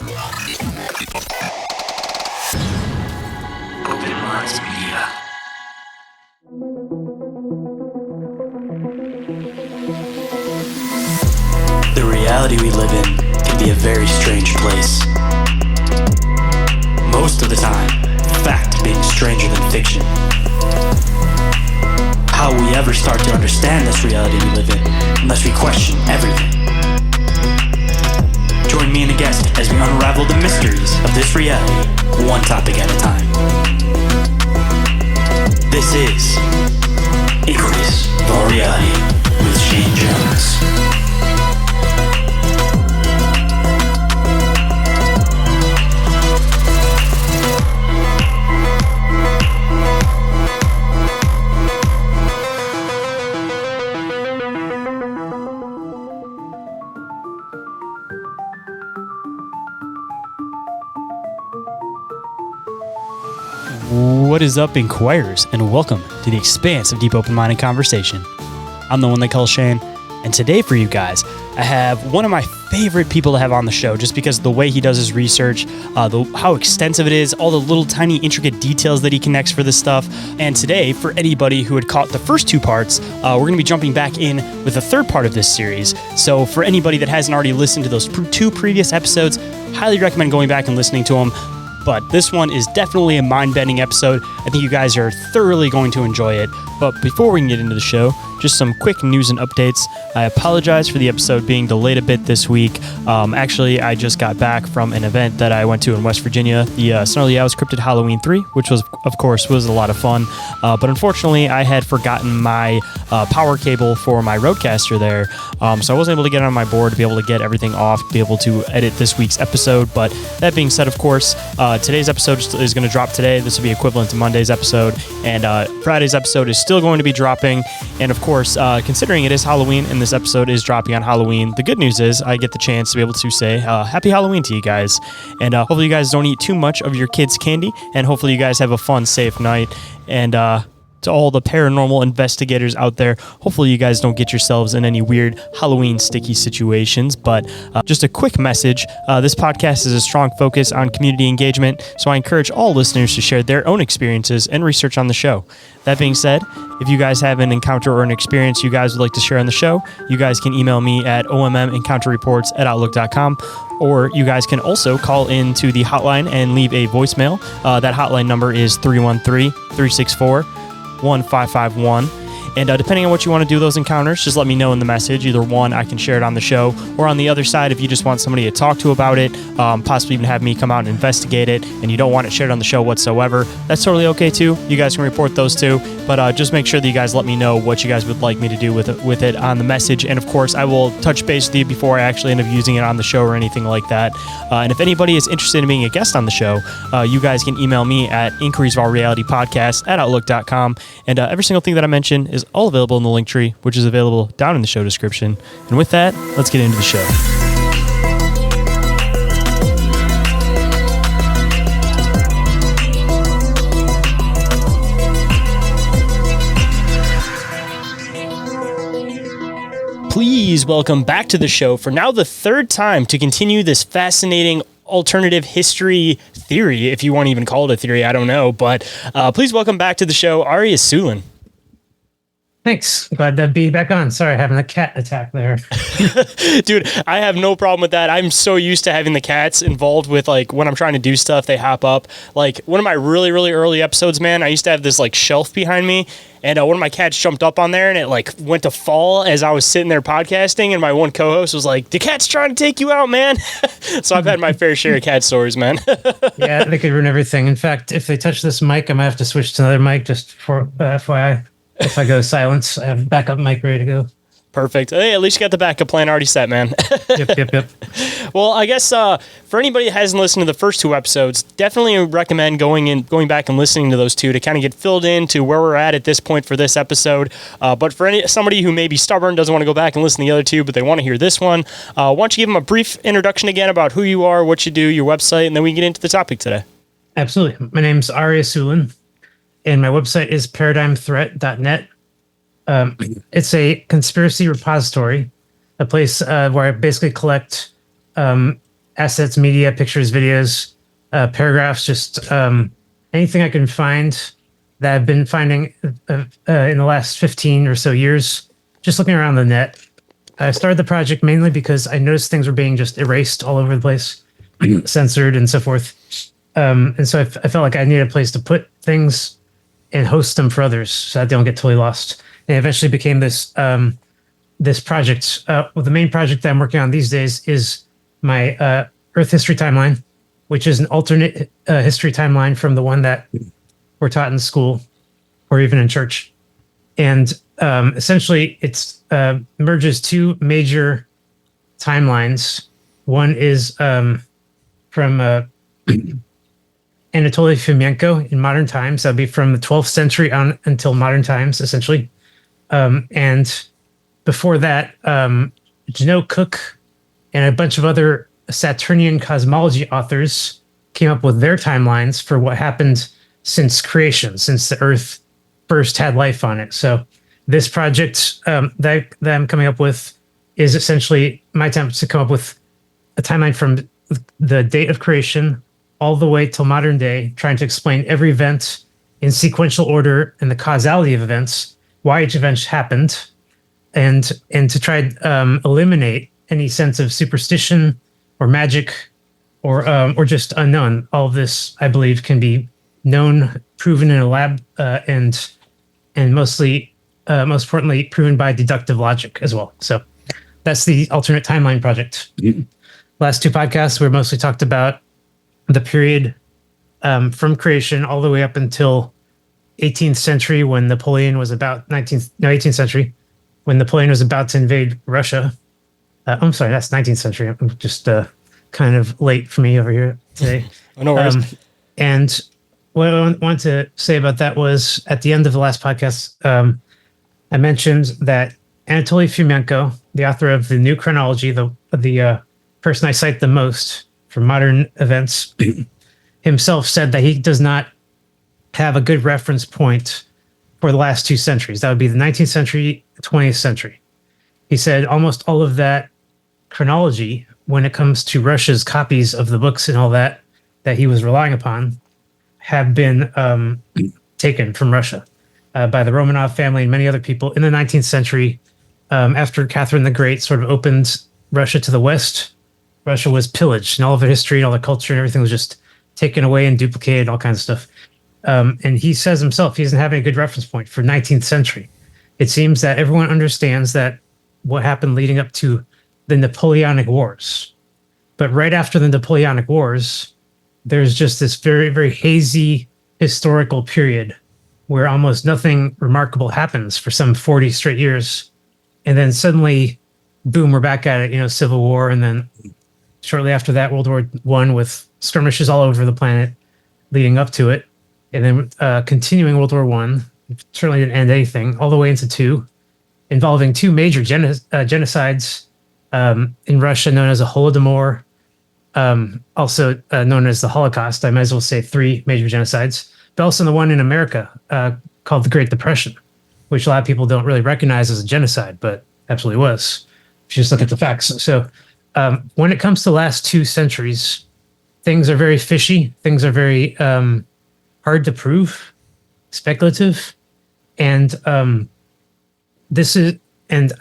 The reality we live in can be a very strange place. Most of the time, fact being stranger than fiction. How will we ever start to understand this reality we live in unless we question everything? Join me and the guest as we unravel the mysteries of this reality, one topic at a time. This is Inquiries of Reality with Shayn Jones. What is up, Inquirers, and welcome to the expanse of deep open-minded conversation. I'm the one they call Shayn, and today for you guys, I have one of my favorite people to have on the show just because of the way he does his research, how extensive it is, all the little tiny intricate details that he connects for this stuff. And today, for anybody who had caught the first two parts, we're going to be jumping back in with the third part of this series. So for anybody that hasn't already listened to those two previous episodes, highly recommend going back and listening to them. But this one is definitely a mind-bending episode. I think you guys are thoroughly going to enjoy it. But before we can get into the show, just some quick news and updates. I apologize for the episode being delayed a bit this week. Actually, I just got back from an event that I went to in West Virginia, the Snarly Owls Cryptid Halloween 3, which was, of course, was a lot of fun. But unfortunately, I had forgotten my power cable for my Rodecaster there. So I wasn't able to get it on my board to be able to get everything off, to be able to edit this week's episode. But that being said, of course, today's episode is going to drop today. This will be equivalent to Monday's episode. And Friday's episode is still going to be dropping. And of course, considering it is Halloween and this episode is dropping on Halloween, the good news is I get the chance to be able to say happy Halloween to you guys. And hopefully you guys don't eat too much of your kids' candy. And hopefully you guys have a fun, safe night. And to all the paranormal investigators out there, hopefully you guys don't get yourselves in any weird Halloween sticky situations. But just a quick message, this podcast is a strong focus on community engagement, so I encourage all listeners to share their own experiences and research on the show. That being said, if you guys have an encounter or an experience you guys would like to share on the show, you guys can email me at ommencounterreports@outlook.com, or you guys can also call into the hotline and leave a voicemail. That hotline number is 313-364-1551. And depending on what you want to do those encounters, just let me know in the message. Either one, I can share it on the show, or on the other side, if you just want somebody to talk to about it, possibly even have me come out and investigate it, and you don't want it shared on the show whatsoever, that's totally okay too. You guys can report those too, but just make sure that you guys let me know what you guys would like me to do with it on the message. And of course, I will touch base with you before I actually end up using it on the show or anything like that. And if anybody is interested in being a guest on the show, you guys can email me at inquiriesofrealitypodcast@outlook.com. And every single thing that I mention is all available in the link tree, which is available down in the show description. And with that, let's get into the show. Please welcome back to the show for now the third time to continue this fascinating alternative history theory, if you want to even call it a theory, I don't know. But please welcome back to the show, Ari Asulin. Thanks. Glad to be back on. Sorry, having a cat attack there. Dude, I have no problem with that. I'm so used to having the cats involved with, like, when I'm trying to do stuff, they hop up. Like, one of my really, really early episodes, man, I used to have this, like, shelf behind me, and one of my cats jumped up on there, and it, like, went to fall as I was sitting there podcasting, and my one co-host was like, the cat's trying to take you out, man. So I've had my fair share of cat stories, man. Yeah, they could ruin everything. In fact, if they touch this mic, I might have to switch to another mic just for FYI. If I go silence, I have a backup mic ready to go. Perfect. Hey, at least you got the backup plan already set, man. Yep. Well, I guess for anybody that hasn't listened to the first two episodes, definitely recommend going back and listening to those two to kind of get filled into where we're at this point for this episode. But for somebody who may be stubborn, doesn't want to go back and listen to the other two, but they want to hear this one, why don't you give them a brief introduction again about who you are, what you do, your website, and then we can get into the topic today. Absolutely. My name's Ari Asulin, and my website is paradigmthreat.net. It's a conspiracy repository, a place where I basically collect assets, media, pictures, videos, paragraphs, just anything I can find that I've been finding in the last 15 or so years, just looking around the net. I started the project mainly because I noticed things were being just erased all over the place, censored and so forth. And so I felt like I needed a place to put things and host them for others so that they don't get totally lost. And it eventually became this this project. Well, the main project that I'm working on these days is my Earth history timeline, which is an alternate history timeline from the one that we're taught in school or even in church. And essentially, it's merges two major timelines. One is from Anatoly Fomenko in modern times. That'd be from the 12th century on until modern times, essentially. And before that, Janot Cook and a bunch of other Saturnian cosmology authors came up with their timelines for what happened since creation, since the Earth first had life on it. So this project that I'm coming up with is essentially my attempt to come up with a timeline from the date of creation all the way till modern day, trying to explain every event in sequential order and the causality of events, why each event happened, and to try to eliminate any sense of superstition or magic or just unknown. All of this, I believe, can be known, proven in a lab, and most importantly, proven by deductive logic as well. So that's the alternate timeline project. Last two podcasts, we mostly talked about the period from creation all the way up until 18th century when Napoleon was about 18th century when Napoleon was about to invade Russia. I'm sorry, that's 19th century. I'm just kind of late for me over here today. No worries. And what I wanted to say about that was at the end of the last podcast, I mentioned that Anatoly Fomenko, the author of the New Chronology, the person I cite the most for modern events, himself said that he does not have a good reference point for the last two centuries. That would be the 19th century, 20th century. He said almost all of that chronology, when it comes to Russia's copies of the books and all that he was relying upon, have been taken from Russia by the Romanov family and many other people in the 19th century. After Catherine the Great sort of opened Russia to the West, Russia was pillaged, and all of the history and all the culture and everything was just taken away and duplicated, all kinds of stuff. And he says himself he doesn't have any good reference point for 19th century. It seems that everyone understands that what happened leading up to the Napoleonic Wars. But right after the Napoleonic Wars, there's just this very, very hazy historical period where almost nothing remarkable happens for some 40 straight years. And then suddenly, boom, we're back at it, Civil War. And then shortly after that, World War I with skirmishes all over the planet leading up to it. And then continuing World War I, certainly didn't end anything, all the way into two, involving two major genocides in Russia known as the Holodomor, also known as the Holocaust. I might as well say three major genocides, but also the one in America called the Great Depression, which a lot of people don't really recognize as a genocide, but absolutely was, if you just look at the facts. So when it comes to the last 2 centuries, things are very fishy. Things are very hard to prove, speculative. And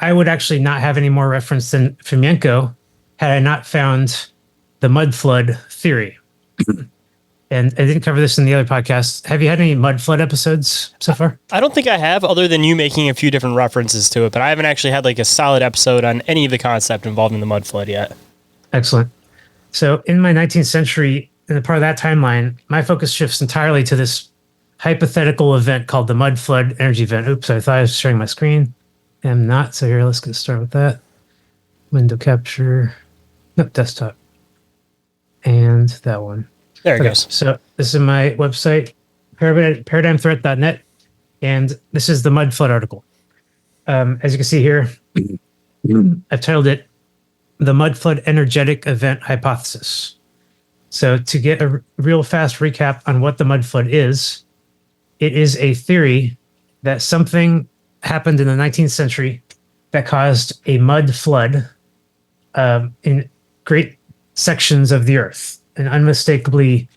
I would actually not have any more reference than Fomenko had I not found the mud flood theory. And I didn't cover this in the other podcast. Have you had any mud flood episodes so far? I don't think I have, other than you making a few different references to it, but I haven't actually had like a solid episode on any of the concept involving the mud flood yet. Excellent. So in my 19th century, in the part of that timeline, my focus shifts entirely to this hypothetical event called the mud flood energy event. Oops, I thought I was sharing my screen. I'm not. So here, let's get started with that. Window capture. Nope, desktop. And that one. There it goes. So this is my website, paradigmthreat.net, and this is the mud flood article. As you can see here, I've titled it The Mud Flood Energetic Event Hypothesis. So to get a real fast recap on what the mud flood is, it is a theory that something happened in the 19th century that caused a mud flood in great sections of the Earth, and unmistakably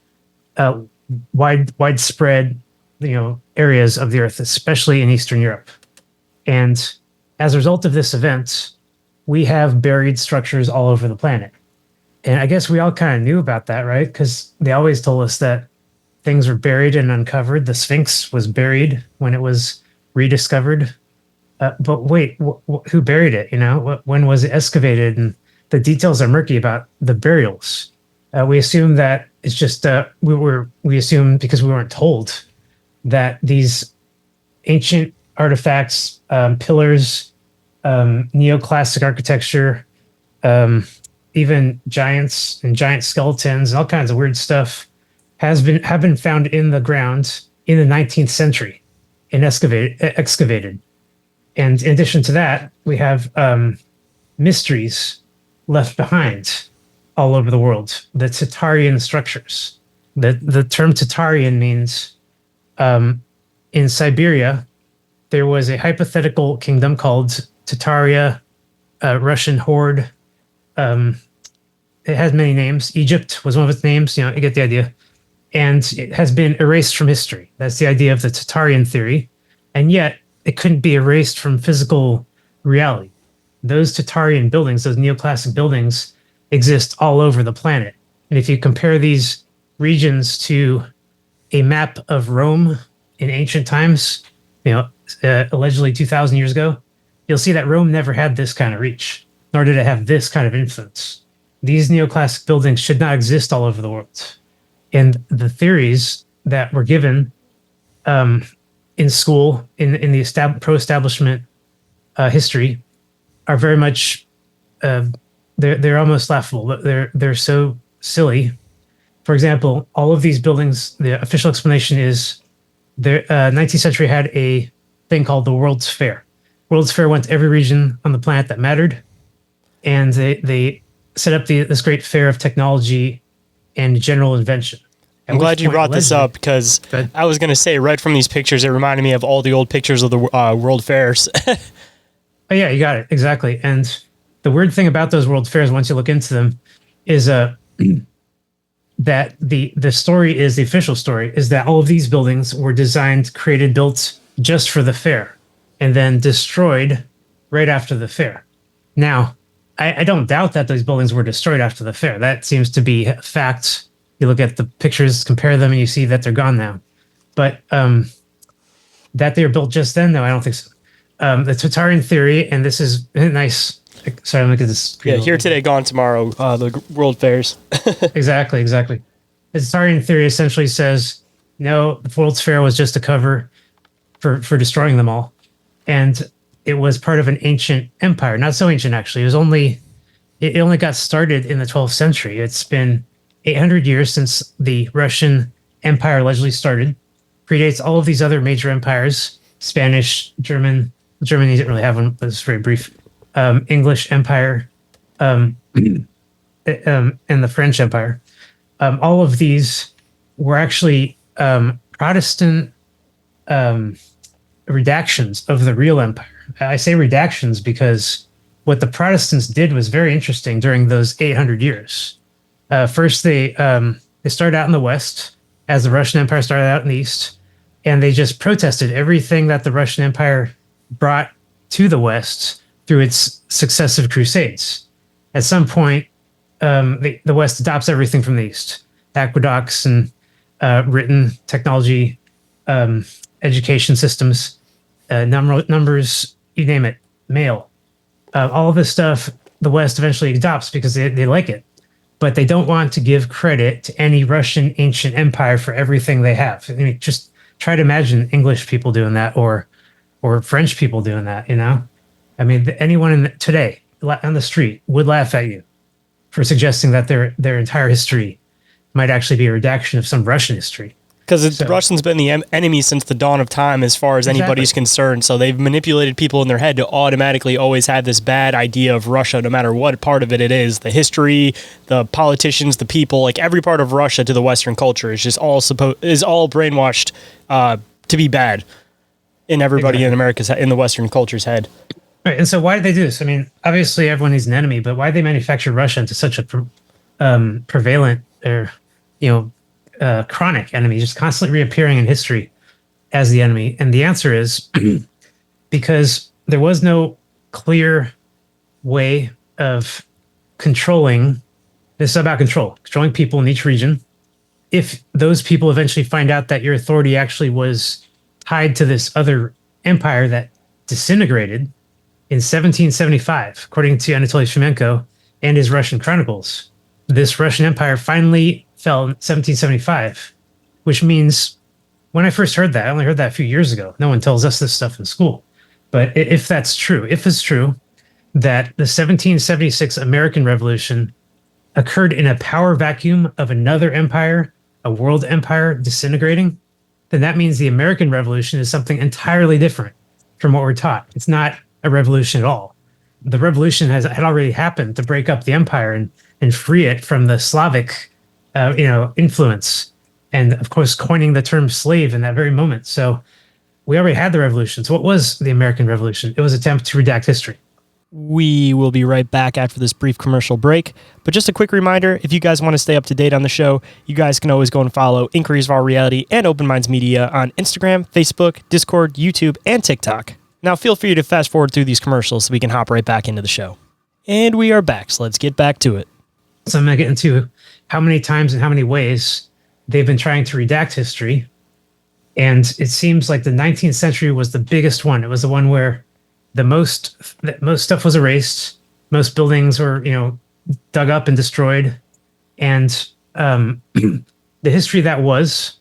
widespread, areas of the Earth, especially in Eastern Europe. And as a result of this event, we have buried structures all over the planet. And I guess we all kind of knew about that, right? Because they always told us that things were buried and uncovered. The Sphinx was buried when it was rediscovered. But wait, who buried it? When was it excavated? And the details are murky about the burials. We assume that it's just we assume because we weren't told that these ancient artifacts, pillars, neoclassic architecture, even giants and giant skeletons, and all kinds of weird stuff have been found in the ground in the 19th century and excavated. And in addition to that, we have mysteries left behind all over the world. The Tatarian structures. The term Tatarian means in Siberia, there was a hypothetical kingdom called Tataria, Russian horde. It has many names. Egypt was one of its names. You get the idea. And it has been erased from history. That's the idea of the Tatarian theory. And yet, it couldn't be erased from physical reality. Those Tatarian buildings, those neoclassic buildings, exist all over the planet. And if you compare these regions to a map of Rome in ancient times, allegedly 2,000 years ago, you'll see that Rome never had this kind of reach, nor did it have this kind of influence. These neoclassic buildings should not exist all over the world. And the theories that were given in school, in the pro-establishment history, are very much they're almost laughable. They're so silly. For example, all of these buildings, the official explanation is the 19th century had a thing called the World's Fair. World's Fair went to every region on the planet that mattered, and they set up this great fair of technology and general invention. I'm glad you brought this up because I was going to say right from these pictures, it reminded me of all the old pictures of the World Fairs. Oh, yeah, you got it. Exactly. And the weird thing about those World Fairs, once you look into them, is that the story is, the official story, is that all of these buildings were designed, created, built just for the fair, and then destroyed right after the fair. Now, I don't doubt that those buildings were destroyed after the fair. That seems to be a fact. You look at the pictures, compare them, and you see that they're gone now. But that they were built just then, no, I don't think so. The Tatarian theory, and this is nice. Sorry, let me get this. Yeah, here today, gone tomorrow. The World Fairs. Exactly. The Tatarian theory essentially says, no, the World's Fair was just a cover for destroying them all, and it was part of an ancient empire. Not so ancient, actually. It only got started in the 12th century. It's been 800 years since the Russian Empire allegedly started. Predates all of these other major empires: Spanish, German. Germany didn't really have one, but it's very brief. English Empire, and the French Empire. All of these were actually Protestant redactions of the real empire. I say redactions because what the Protestants did was very interesting during those 800 years. First, they started out in the West, as the Russian Empire started out in the East, and they just protested everything that the Russian Empire brought to the West through its successive crusades. At some point, the West adopts everything from the East: aqueducts and written technology, education systems, numbers, you name it, mail. All of this stuff the West eventually adopts because they like it. But they don't want to give credit to any Russian ancient empire for everything they have. I mean, just try to imagine English people doing that or French people doing that, I mean, anyone today on the street would laugh at you for suggesting that their entire history might actually be a redaction of some Russian history. Because the Russians been the enemy since the dawn of time as far as anybody's concerned. So they've manipulated people in their head to automatically always have this bad idea of Russia, no matter what part of it is. The history, the politicians, the people, like every part of Russia to the Western culture is just all brainwashed to be bad in everybody in America's, in the Western culture's head. Right. And so why did they do this? I mean, obviously everyone needs an enemy, but why did they manufacture Russia into such a prevalent or chronic enemy, just constantly reappearing in history as the enemy? And the answer is because there was no clear way of controlling. This is about controlling people in each region. If those people eventually find out that your authority actually was tied to this other empire that disintegrated in 1775, according to Anatoly Fomenko and his Russian chronicles, this Russian empire finally fell in 1775, which means when I first heard that, I only heard that a few years ago. No one tells us this stuff in school. But if that's true, if it's true that the 1776 American Revolution occurred in a power vacuum of another empire, a world empire disintegrating, then that means the American Revolution is something entirely different from what we're taught. It's not a revolution at all. The revolution had already happened to break up the empire and free it from the Slavic, influence, and of course coining the term slave in that very moment. So we already had the revolution. So what was the American Revolution? It was an attempt to redact history. We will be right back after this brief commercial break. But just a quick reminder, if you guys want to stay up to date on the show, you guys can always go and follow Inquiries of Our Reality and Open Minds Media on Instagram, Facebook, Discord, YouTube, and TikTok. Now feel free to fast forward through these commercials so we can hop right back into the show. And we are back, so let's get back to it. So I'm going to get into how many times and how many ways they've been trying to redact history. And it seems like the 19th century was the biggest one. It was the one where the most stuff was erased. Most buildings were, dug up and destroyed. And the history that was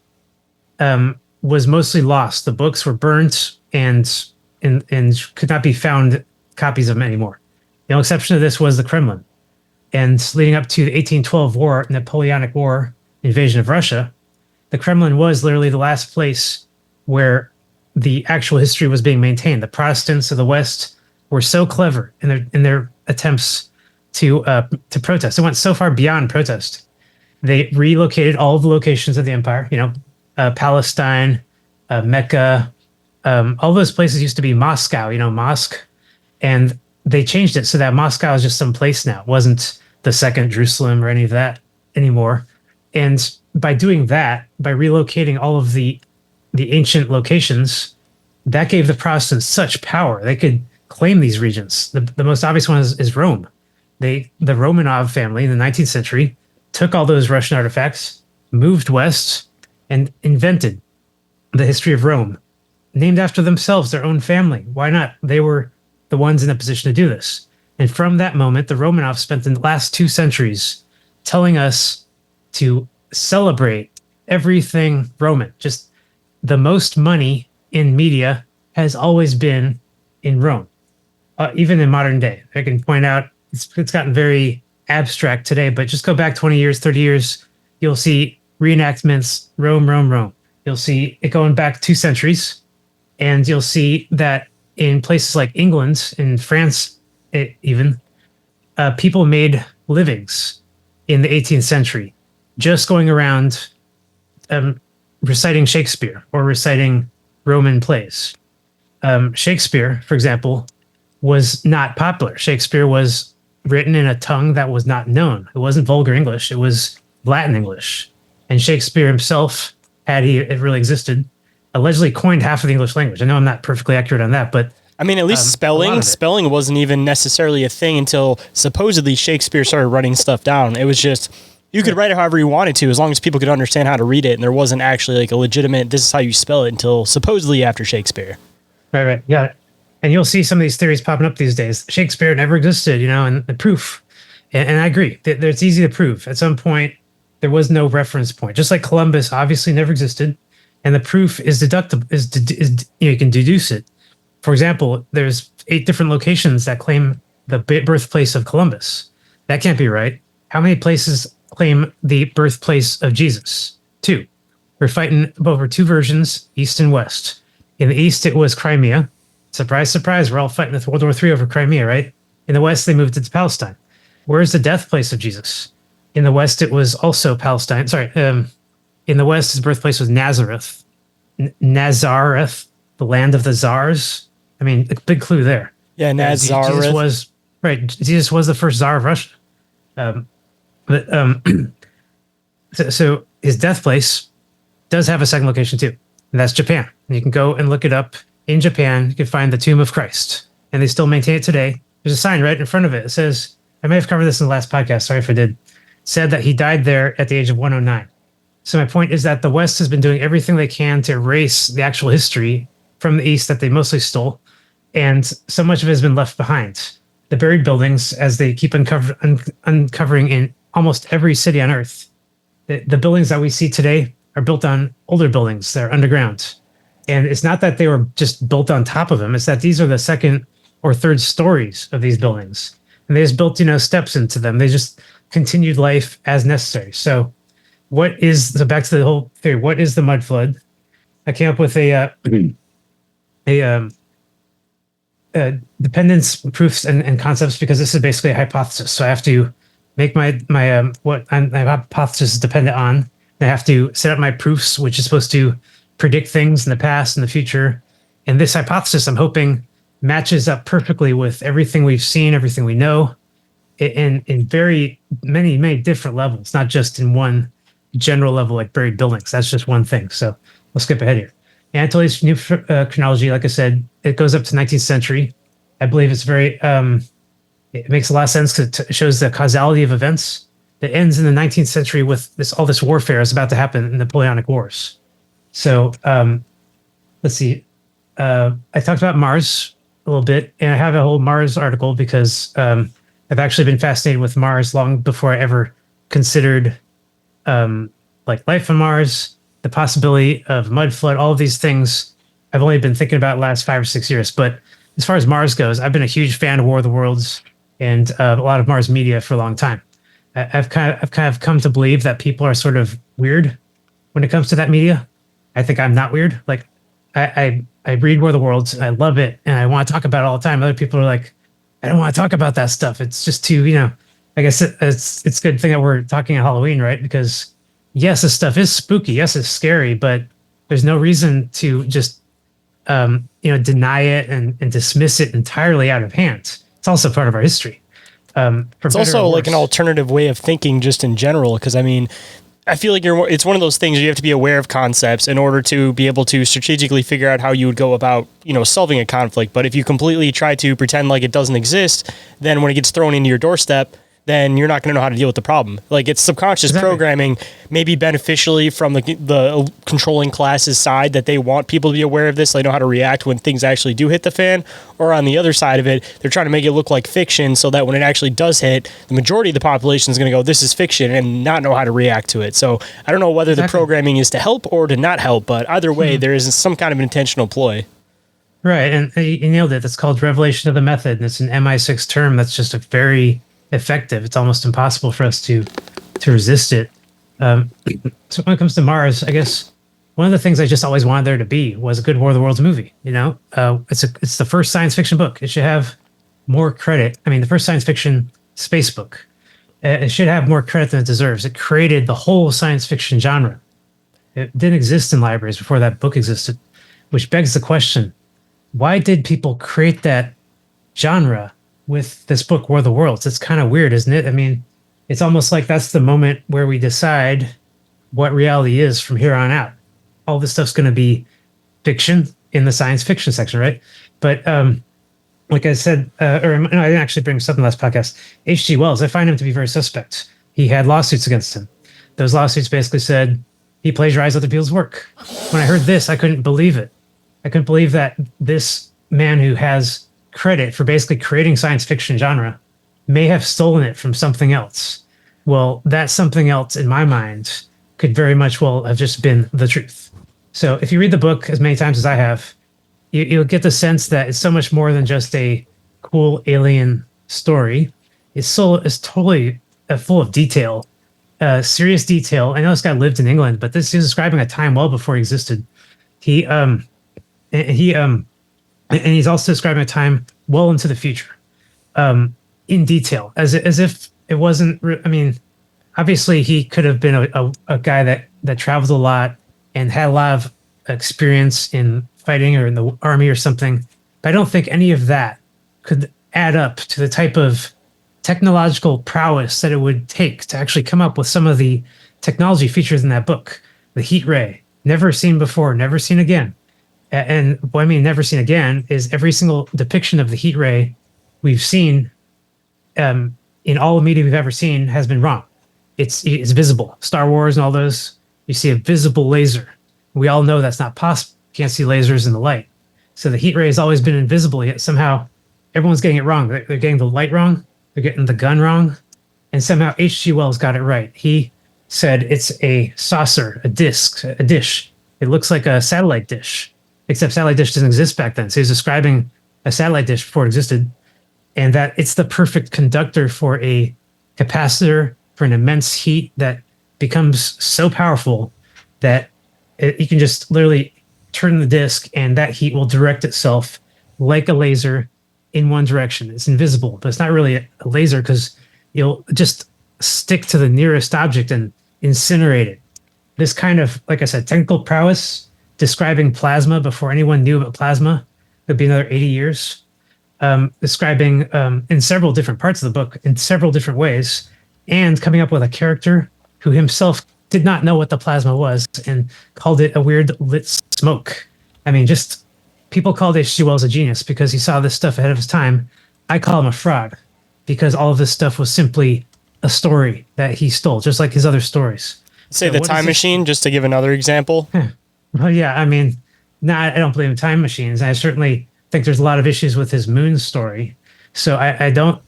mostly lost. The books were burnt and could not be found copies of them anymore. The only exception to this was the Kremlin. And leading up to the 1812 war, Napoleonic War, invasion of Russia, the Kremlin was literally the last place where the actual history was being maintained. The Protestants of the West were so clever in their attempts to protest. It went so far beyond protest. They relocated all of the locations of the empire. Palestine, Mecca, all those places used to be Moscow. Mosque, and they changed it so that Moscow is just some place now. It wasn't the second Jerusalem or any of that anymore. And by doing that, by relocating all of the ancient locations, that gave the Protestants such power. They could claim these regions. The most obvious one is Rome. The Romanov family in the 19th century took all those Russian artifacts, moved west, and invented the history of Rome, named after themselves, their own family. Why not? They were the ones in a position to do this. And from that moment, the Romanovs spent the last 2 centuries telling us to celebrate everything Roman. Just the most money in media has always been in Rome, even in modern day. I can point out it's gotten very abstract today, but just go back 20 years, 30 years, you'll see reenactments, Rome, Rome, Rome. You'll see it going back 2 centuries, and you'll see that in places like England, in France even, people made livings in the 18th century just going around reciting Shakespeare or reciting Roman plays. Shakespeare, for example, was not popular. Shakespeare was written in a tongue that was not known. It wasn't vulgar English. It was Latin English. And Shakespeare himself, had it really existed, allegedly coined half of the English language. I know I'm not perfectly accurate on that, but I mean, at least spelling wasn't even necessarily a thing until supposedly Shakespeare started writing stuff down. It was just, you could write it however you wanted to, as long as people could understand how to read it. And there wasn't actually like a legitimate, this is how you spell it, until supposedly after Shakespeare. Right. Got it. And you'll see some of these theories popping up these days. Shakespeare never existed, and the proof. And I agree. It's easy to prove. At some point, there was no reference point. Just like Columbus obviously never existed. And the proof is deductible, you can deduce it. For example, there's 8 different locations that claim the birthplace of Columbus. That can't be right. How many places claim the birthplace of Jesus? 2. We're fighting over 2 versions, East and West. In the East, it was Crimea. Surprise, surprise, we're all fighting with World War III over Crimea, right? In the West, they moved it to Palestine. Where's the death place of Jesus? In the West, it was also Palestine. In the West, his birthplace was Nazareth. Nazareth, the land of the czars. I mean, a big clue there. Yeah, Nazareth. Jesus was the first czar of Russia. But so his death place does have a second location too, and that's Japan. And you can go and look it up in Japan. You can find the Tomb of Christ, and they still maintain it today. There's a sign right in front of it. It says, I may have covered this in the last podcast. Sorry if I did. It said that he died there at the age of 109. So my point is that the West has been doing everything they can to erase the actual history from the East that they mostly stole, and so much of it has been left behind. The buried buildings, as they keep uncovering in almost every city on Earth, the buildings that we see today are built on older buildings that are underground. And it's not that they were just built on top of them. It's that these are the second or third stories of these buildings. And they just built, steps into them. They just continued life as necessary. So back to the whole theory, what is the mud flood? I came up with a dependence proofs and concepts, because this is basically a hypothesis. So I have to make my hypothesis is dependent on. I have to set up my proofs, which is supposed to predict things in the past and the future. And this hypothesis, I'm hoping, matches up perfectly with everything we've seen, everything we know, in very many different levels, not just in one general level like buried buildings. That's just one thing. So we'll skip ahead here. Anatoly's new chronology, like I said, it goes up to 19th century. I believe it's very, it makes a lot of sense because it shows the causality of events. It ends in the 19th century with all this warfare is about to happen in the Napoleonic Wars. So let's see. I talked about Mars a little bit, and I have a whole Mars article because I've actually been fascinated with Mars long before I ever considered life on Mars, the possibility of mud flood, all of these things I've only been thinking about the last 5 or 6 years. But as far as Mars goes, I've been a huge fan of War of the Worlds and a lot of Mars media for a long time. I've kind of come to believe that people are sort of weird when it comes to that media. I think I'm not weird. Like I read War of the Worlds, I love it, and I want to talk about it all the time. Other people are like, I don't want to talk about that stuff. It's just too, I guess it's a good thing that we're talking on Halloween, right? Because yes, this stuff is spooky. Yes, it's scary, but there's no reason to just deny it and dismiss it entirely out of hand. It's also part of our history. It's also like an alternative way of thinking just in general. Because I feel like it's one of those things you have to be aware of concepts in order to be able to strategically figure out how you would go about, solving a conflict. But if you completely try to pretend like it doesn't exist, then when it gets thrown into your doorstep, then you're not going to know how to deal with the problem. Like, it's subconscious programming, maybe beneficially from the controlling class's side, that they want people to be aware of this. They know how to react when things actually do hit the fan. Or on the other side of it, they're trying to make it look like fiction so that when it actually does hit, the majority of the population is going to go, this is fiction, and not know how to react to it. So I don't know whether the programming is to help or to not help, but either way, there is some kind of intentional ploy. Right, and you nailed it. That's called revelation of the method, and it's an MI6 term that's just a very effective. It's almost impossible for us to resist it. So when it comes to Mars, I guess one of the things I just always wanted there to be was a good War of the Worlds movie. It's the first science fiction book. It should have more credit. I mean, the first science fiction space book. It should have more credit than it deserves. It created the whole science fiction genre. It didn't exist in libraries before that book existed, which begs the question: why did people create that genre with this book, War of the Worlds? It's kind of weird, isn't it? I mean, it's almost like that's the moment where we decide what reality is from here on out. All this stuff's going to be fiction in the science fiction section, right? But like I said, I didn't actually bring this up in the last podcast. H.G. Wells, I find him to be very suspect. He had lawsuits against him. Those lawsuits basically said he plagiarized other people's work. When I heard this, I couldn't believe it. I couldn't believe that this man who has credit for basically creating science fiction genre may have stolen it from something else. Well, that something else in my mind could very much well have just been the truth. So if you read the book as many times as I have, you'll get the sense that it's so much more than just a cool alien story. It's totally full of detail, serious detail. I know this guy lived in England, but he's describing a time well before he existed. And he's also describing a time well into the future, in detail, as if it wasn't. I mean, obviously he could have been a guy that traveled a lot and had a lot of experience in fighting or in the army or something. But I don't think any of that could add up to the type of technological prowess that it would take to actually come up with some of the technology features in that book. The heat ray, never seen before, never seen again. And what I mean, never seen again is every single depiction of the heat ray we've seen in all the media we've ever seen has been wrong. It's visible. Star Wars and all those, you see a visible laser. We all know that's not possible. You can't see lasers in the light. So the heat ray has always been invisible, yet somehow everyone's getting it wrong. They're getting the light wrong. They're getting the gun wrong. And somehow H.G. Wells got it right. He said it's a saucer, a disc, a dish. It looks like a satellite dish, except satellite dish didn't exist back then. So he's describing a satellite dish before it existed, and that it's the perfect conductor for a capacitor for an immense heat that becomes so powerful that you can just literally turn the disc and that heat will direct itself like a laser in one direction. It's invisible, but it's not really a laser because you'll just stick to the nearest object and incinerate it. This kind of, like I said, technical prowess, describing plasma before anyone knew about plasma, could be another 80 years. Describing in several different parts of the book in several different ways, and coming up with a character who himself did not know what the plasma was and called it a weird lit smoke. I mean, just people called H.G. Wells a genius because he saw this stuff ahead of his time. I call him a fraud because all of this stuff was simply a story that he stole, just like his other stories. Say the time machine, just to give another example. Well, yeah, I mean, I don't believe in time machines. I certainly think there's a lot of issues with his moon story. So I don't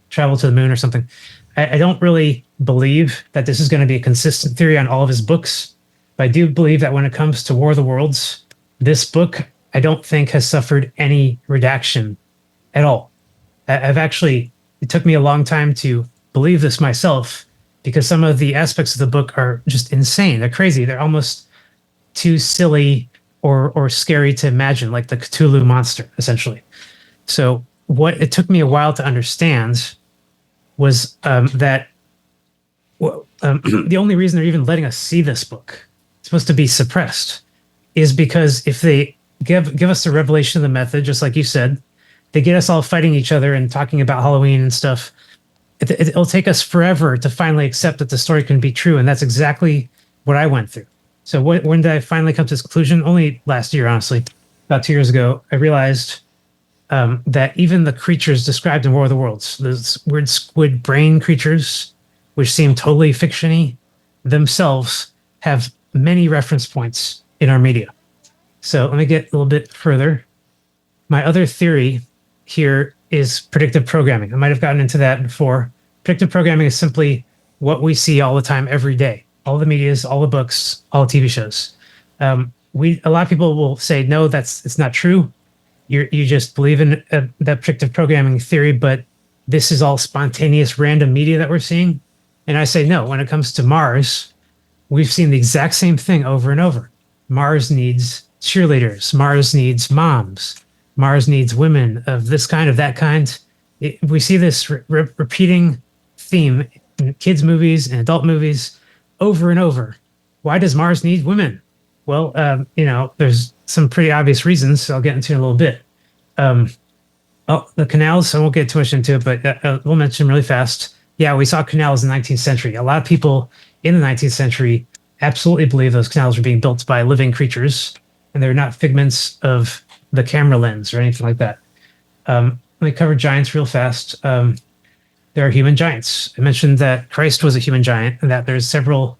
travel to the moon or something. I don't really believe that this is going to be a consistent theory on all of his books. But I do believe that when it comes to War of the Worlds, this book, I don't think has suffered any redaction at all. It took me a long time to believe this myself because some of the aspects of the book are just insane. They're crazy. They're almost too silly or scary to imagine, like the Cthulhu monster, essentially. So what it took me a while to understand was that the only reason they're even letting us see this book, it's supposed to be suppressed, is because if they give us the revelation of the method, just like you said, they get us all fighting each other and talking about Halloween and stuff. It'll take us forever to finally accept that the story can be true. And that's exactly what I went through. So when did I finally come to this conclusion? Only last year, honestly. About 2 years ago, I realized that even the creatures described in War of the Worlds, those weird squid brain creatures, which seem totally fiction-y, themselves have many reference points in our media. So let me get a little bit further. My other theory here is predictive programming. I might have gotten into that before. Predictive programming is simply what we see all the time, every day. All the medias, all the books, all the TV shows. A lot of people will say, no, it's not true. You just believe in that predictive programming theory, but this is all spontaneous, random media that we're seeing. And I say, no, when it comes to Mars, we've seen the exact same thing over and over. Mars needs cheerleaders. Mars needs moms. Mars needs women of this kind, of that kind. We see this repeating theme in kids' movies and adult movies over and over. Why does Mars need women? Well, there's some pretty obvious reasons. I'll get into in a little bit. The canals, I won't get too much into it, but we'll mention really fast. Yeah, we saw canals in the 19th century. A lot of people in the 19th century absolutely believe those canals were being built by living creatures, and they're not figments of the camera lens or anything like that. Let me cover giants real fast. There are human giants. I mentioned that Christ was a human giant, and that there's several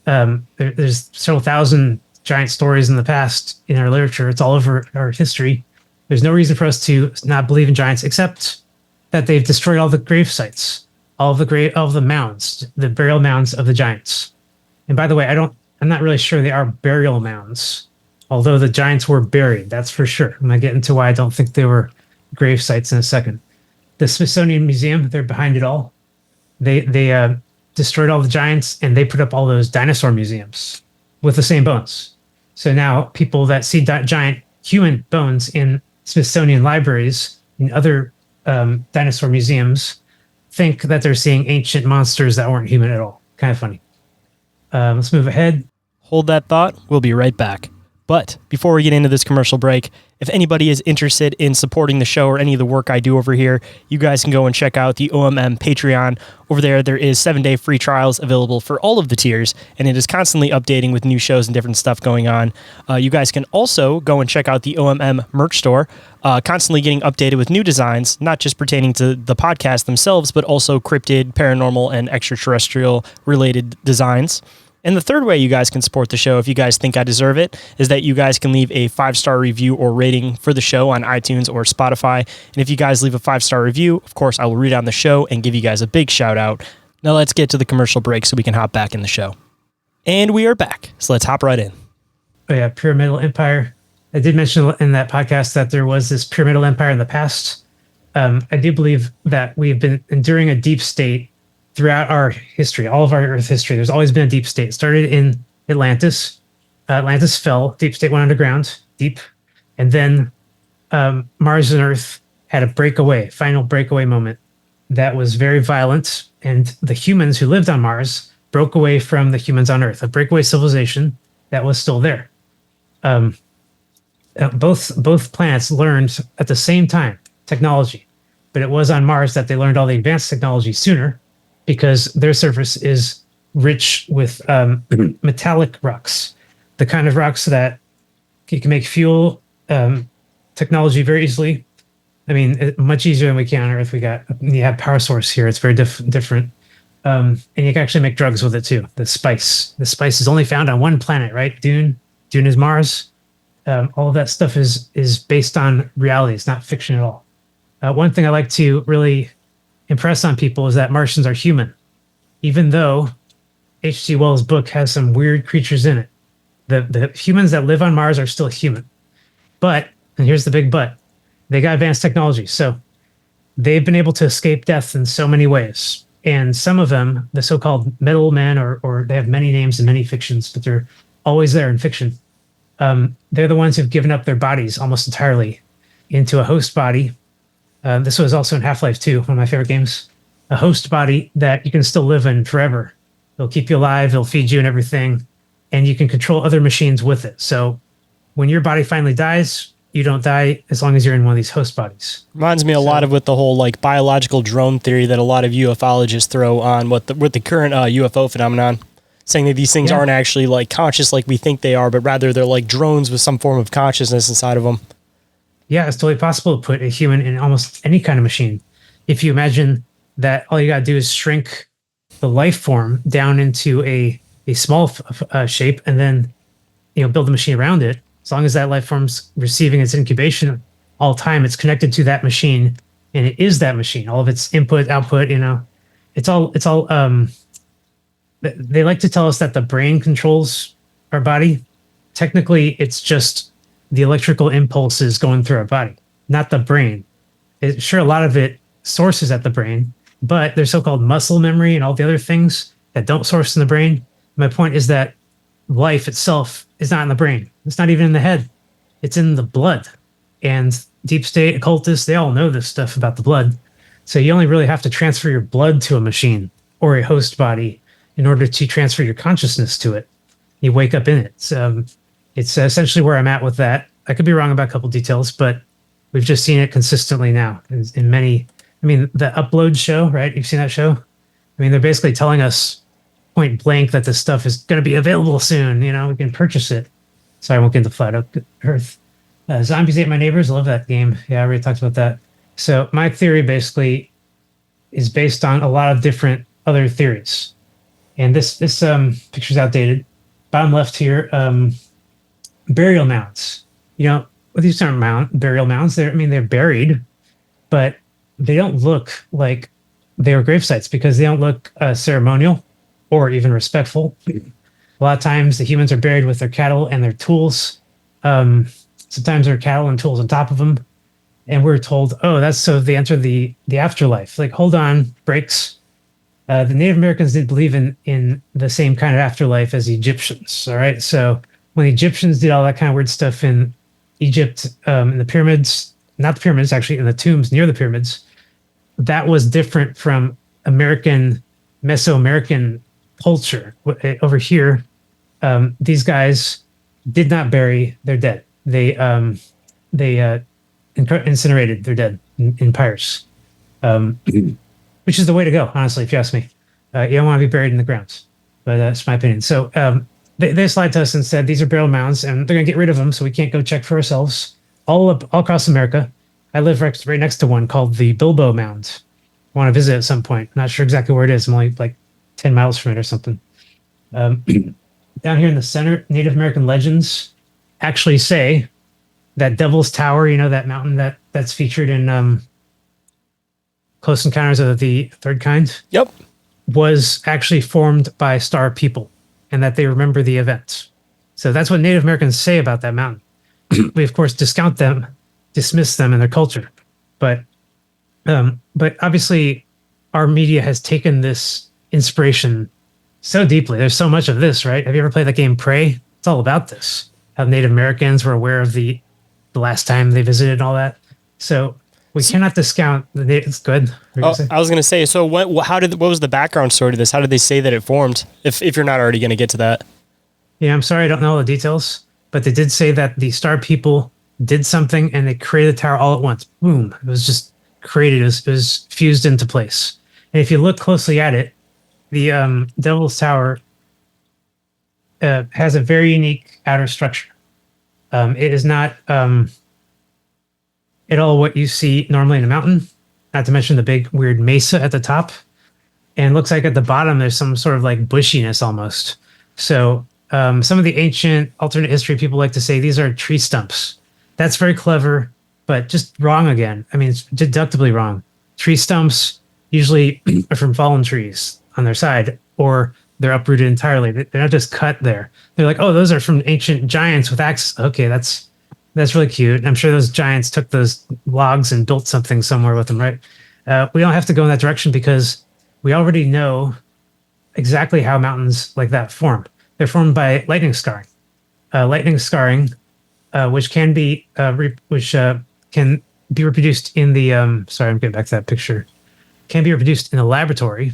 thousand giant stories in the past in our literature. It's all over our history. There's no reason for us to not believe in giants, except that they've destroyed all the grave sites, all of the mounds, the burial mounds of the giants. And by the way, I'm not really sure they are burial mounds, although the giants were buried, that's for sure. I'm going to get into why I don't think they were grave sites in a second. The Smithsonian Museum, they're behind it all. They destroyed all the giants, and they put up all those dinosaur museums with the same bones. So now people that see giant human bones in Smithsonian libraries and other dinosaur museums think that they're seeing ancient monsters that weren't human at all. Kind of funny. Let's move ahead. Hold that thought. We'll be right back. But before we get into this commercial break, if anybody is interested in supporting the show or any of the work I do over here, you guys can go and check out the OMM Patreon. Over there is 7-day free trials available for all of the tiers, and it is constantly updating with new shows and different stuff going on. You guys can also go and check out the OMM merch store, constantly getting updated with new designs, not just pertaining to the podcast themselves, but also cryptid, paranormal, and extraterrestrial related designs. And the third way you guys can support the show, if you guys think I deserve it, is that you guys can leave a 5-star review or rating for the show on iTunes or Spotify. And if you guys leave a 5-star review, of course, I will read on the show and give you guys a big shout out. Now let's get to the commercial break so we can hop back in the show. And we are back. So let's hop right in. Oh yeah, Pyramidal Empire. I did mention in that podcast that there was this Pyramidal Empire in the past. I do believe that we've been enduring a deep state throughout our history, all of our Earth history. There's always been a deep state. It started in Atlantis. Atlantis fell. Deep state went underground, deep. And then Mars and Earth had a final breakaway moment that was very violent. And the humans who lived on Mars broke away from the humans on Earth, a breakaway civilization that was still there. Both planets learned at the same time technology, but it was on Mars that they learned all the advanced technology sooner, because their surface is rich with metallic rocks, the kind of rocks that you can make fuel technology very easily. I mean, much easier than we can on Earth. You have power source here. It's very different. And you can actually make drugs with it too. The spice is only found on one planet, right? Dune is Mars. All of that stuff is based on reality. It's not fiction at all. One thing I like to really impress on people is that Martians are human, even though H.G. Wells' book has some weird creatures in it. The humans that live on Mars are still human, but, and here's the big but, they got advanced technology, so they've been able to escape death in so many ways. And some of them, the so-called metal men, or they have many names in many fictions, but they're always there in fiction. They're the ones who've given up their bodies almost entirely into a host body. This was also in Half-Life 2, one of my favorite games. A host body that you can still live in forever. It'll keep you alive, it'll feed you and everything, and you can control other machines with it. So when your body finally dies, you don't die as long as you're in one of these host bodies. Reminds me a lot of with the whole like biological drone theory that a lot of ufologists throw on with the current UFO phenomenon, saying that these things aren't actually like conscious like we think they are, but rather they're like drones with some form of consciousness inside of them. Yeah, it's totally possible to put a human in almost any kind of machine. If you imagine that all you got to do is shrink the life form down into a small shape, and then build a machine around it. As long as that life form's receiving its incubation all the time, it's connected to that machine, and it is that machine. All of its input, output, it's all. They like to tell us that the brain controls our body. Technically, it's just the electrical impulses going through our body, not the brain. Sure, a lot of it sources at the brain, but there's so-called muscle memory and all the other things that don't source in the brain. My point is that life itself is not in the brain. It's not even in the head. It's in the blood. And deep state occultists, they all know this stuff about the blood. So you only really have to transfer your blood to a machine or a host body in order to transfer your consciousness to it. You wake up in it. It's essentially where I'm at with that. I could be wrong about a couple details, but we've just seen it consistently now in many. I mean, the Upload show, right? You've seen that show? I mean, they're basically telling us point blank that this stuff is going to be available soon. We can purchase it. Sorry, I won't get into Flat Earth. Zombies Ate My Neighbors. I love that game. Yeah, I already talked about that. So my theory basically is based on a lot of different other theories. And this picture's outdated. Bottom left here, burial mounds. What these aren't burial mounds. They're buried, but they don't look like they were grave sites because they don't look ceremonial or even respectful. A lot of times the humans are buried with their cattle and their tools. Sometimes there are cattle and tools on top of them. And we're told, oh, that's so they enter the afterlife. Like, hold on, breaks. The Native Americans didn't believe in the same kind of afterlife as the Egyptians. All right. So when the Egyptians did all that kind of weird stuff in Egypt, in the pyramids, not the pyramids, actually in the tombs near the pyramids, that was different from Mesoamerican culture. Over here, these guys did not bury their dead. They incinerated their dead in pyres, which is the way to go, honestly, if you ask me. You don't want to be buried in the ground, but that's my opinion. So they lied to us and said these are burial mounds, and they're going to get rid of them, so we can't go check for ourselves. All across America, I live right next to one called the Bilbo Mound. I want to visit at some point. Not sure exactly where it is. I'm only like 10 miles from it or something. Down here in the center, Native American legends actually say that Devil's Tower, you know, that mountain that's featured in Close Encounters of the Third Kind, Yep. was actually formed by star people, and that they remember the event. So that's what Native Americans say about that mountain. We of course discount them, dismiss them and their culture, but obviously our media has taken this inspiration so deeply. There's so much of this, right? Have you ever played that game Prey? It's all about this. How Native Americans were aware of the last time they visited and all that. So we cannot discount the. It's good. Oh, I was going to say. So what was the background story to this? How did they say that it formed? If you're not already going to get to that. Yeah, I'm sorry, I don't know all the details, but they did say that the star people did something and they created the tower all at once. Boom! It was just created. It was fused into place. And if you look closely at it, the Devil's Tower has a very unique outer structure. It is not at all what you see normally in a mountain, not to mention the big weird mesa at the top. And it looks like at the bottom there's some sort of like bushiness almost. So some of the ancient alternate history people like to say these are tree stumps. That's very clever, but just wrong again. I mean, it's deductibly wrong. Tree stumps usually are from fallen trees on their side, or they're uprooted entirely. They're not just cut there. They're like, oh, those are from ancient giants with axes. Okay, that's really cute. I'm sure those giants took those logs and built something somewhere with them, right? We don't have to go in that direction because we already know exactly how mountains like that form. They're formed by lightning scarring. Which can be can be reproduced in the. Sorry, I'm getting back to that picture. Can be reproduced in the laboratory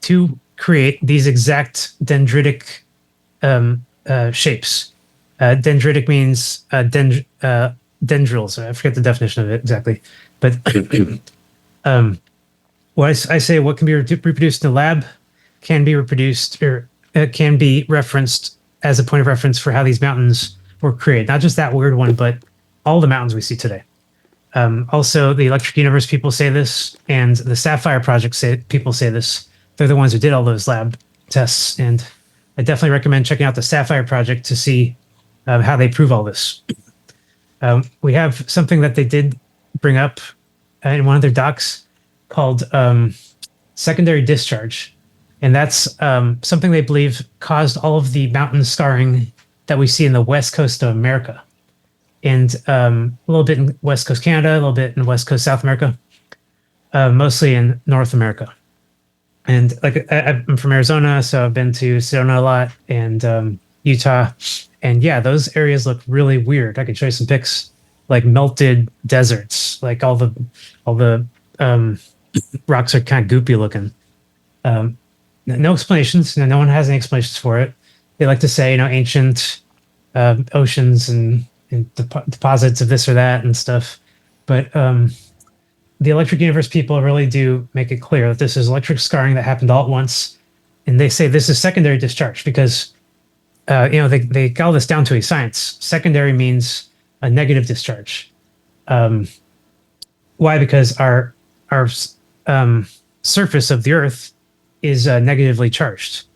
to create these exact dendritic shapes. Dendritic means dendrils. I forget the definition of it exactly, but what I say, what can be reproduced in the lab can be reproduced or can be referenced as a point of reference for how these mountains were created. Not just that weird one, but all the mountains we see today. Also, the Electric Universe people say this, and the Sapphire Project people say this. They're the ones who did all those lab tests, and I definitely recommend checking out the Sapphire Project to see how they prove all this. We have something that they did bring up in one of their docs called secondary discharge, and that's something they believe caused all of the mountain scarring that we see in the west coast of America, and a little bit in West Coast Canada, a little bit in West Coast South America, mostly in North America. And like I'm from Arizona, so I've been to Sedona a lot, and Utah, and yeah, those areas look really weird. I can show you some pics, like melted deserts, like all the rocks are kind of goopy looking. No explanations. No one has any explanations for it. They like to say, ancient oceans and deposits of this or that and stuff. But the Electric Universe people really do make it clear that this is electric scarring that happened all at once. And they say this is secondary discharge because, they call this down to a science. Secondary means a negative discharge. Why? Because our surface of the Earth is negatively charged.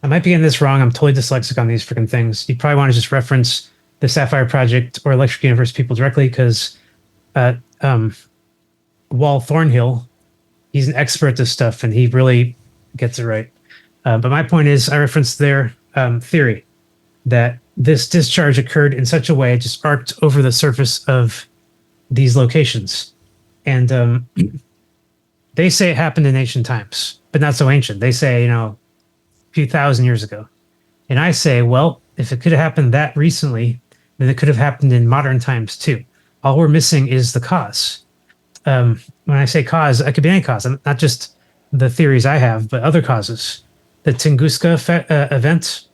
I might be getting this wrong. I'm totally dyslexic on these freaking things. You probably want to just reference the Sapphire Project or Electric Universe people directly because Wal Thornhill, he's an expert at this stuff and he really gets it right. But my point is, I referenced their theory that this discharge occurred in such a way it just arced over the surface of these locations. And they say it happened in ancient times, but not so ancient. They say, a few thousand years ago. And I say, well, if it could have happened that recently, then it could have happened in modern times too. All we're missing is the cause. When I say cause, it could be any cause, not just the theories I have, but other causes. The Tunguska event,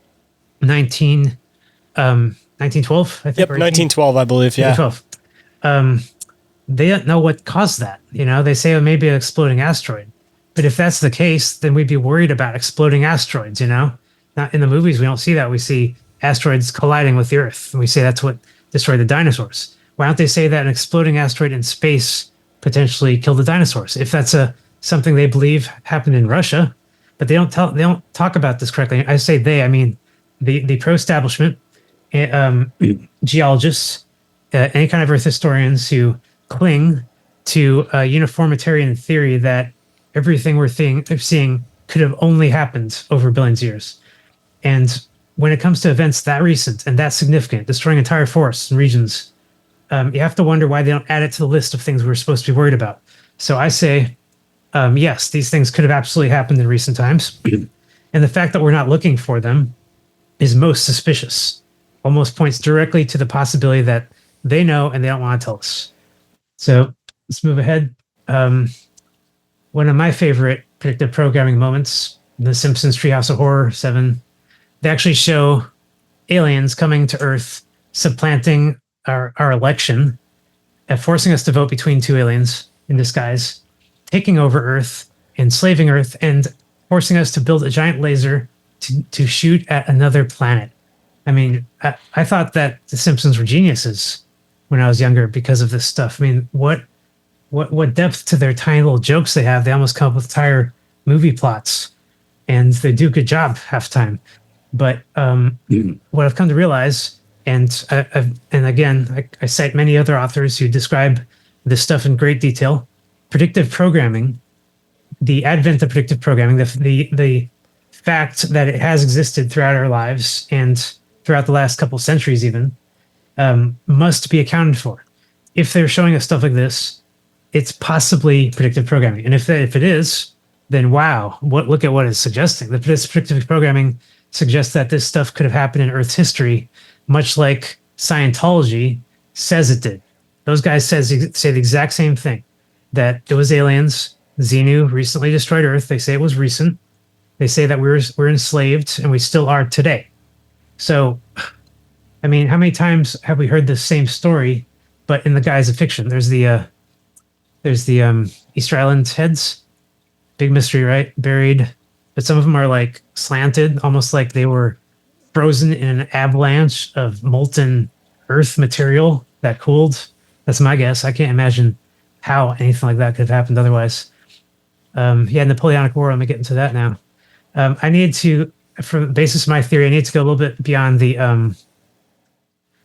1912, I think. Yep, or 1912, I believe. Yeah. 1912. They don't know what caused that. They say it may be an exploding asteroid. But if that's the case, then we'd be worried about exploding asteroids, Not in the movies, we don't see that. We see asteroids colliding with the Earth, and we say that's what destroyed the dinosaurs. Why don't they say that an exploding asteroid in space potentially killed the dinosaurs? If that's something they believe happened in Russia, but they don't talk about this correctly. I say they, I mean the pro-establishment, geologists, any kind of Earth historians who cling to a uniformitarian theory that everything we're seeing could have only happened over billions of years. And when it comes to events that recent and that significant, destroying entire forests and regions, you have to wonder why they don't add it to the list of things we're supposed to be worried about. So I say, yes, these things could have absolutely happened in recent times. And the fact that we're not looking for them is most suspicious. Almost points directly to the possibility that they know and they don't want to tell us. So let's move ahead. One of my favorite predictive programming moments, The Simpsons Treehouse of Horror 7, they actually show aliens coming to Earth, supplanting our election, forcing us to vote between two aliens in disguise, taking over Earth, enslaving Earth, and forcing us to build a giant laser to shoot at another planet. I mean, I thought that The Simpsons were geniuses when I was younger because of this stuff. I mean, what depth to their tiny little jokes they have. They almost come up with entire movie plots, and they do a good job half the time. But what I've come to realize, and again, I cite many other authors who describe this stuff in great detail. Predictive programming, the advent of predictive programming, the fact that it has existed throughout our lives and throughout the last couple centuries even, must be accounted for. If they're showing us stuff like this, it's possibly predictive programming. And if it is, then wow, look at what it's suggesting. The predictive programming suggests that this stuff could have happened in Earth's history, much like Scientology says it did. Those guys say the exact same thing, that it was aliens. Xenu recently destroyed Earth. They say it was recent. They say that we're enslaved and we still are today. So, I mean, how many times have we heard the same story, but in the guise of fiction? There's the Easter Island heads, big mystery, right? Buried, but some of them are like slanted, almost like they were frozen in an avalanche of molten Earth material that cooled. That's my guess. I can't imagine how anything like that could have happened otherwise. Napoleonic War. Let me get into that now. I need to, for the basis of my theory, I need to go a little bit beyond the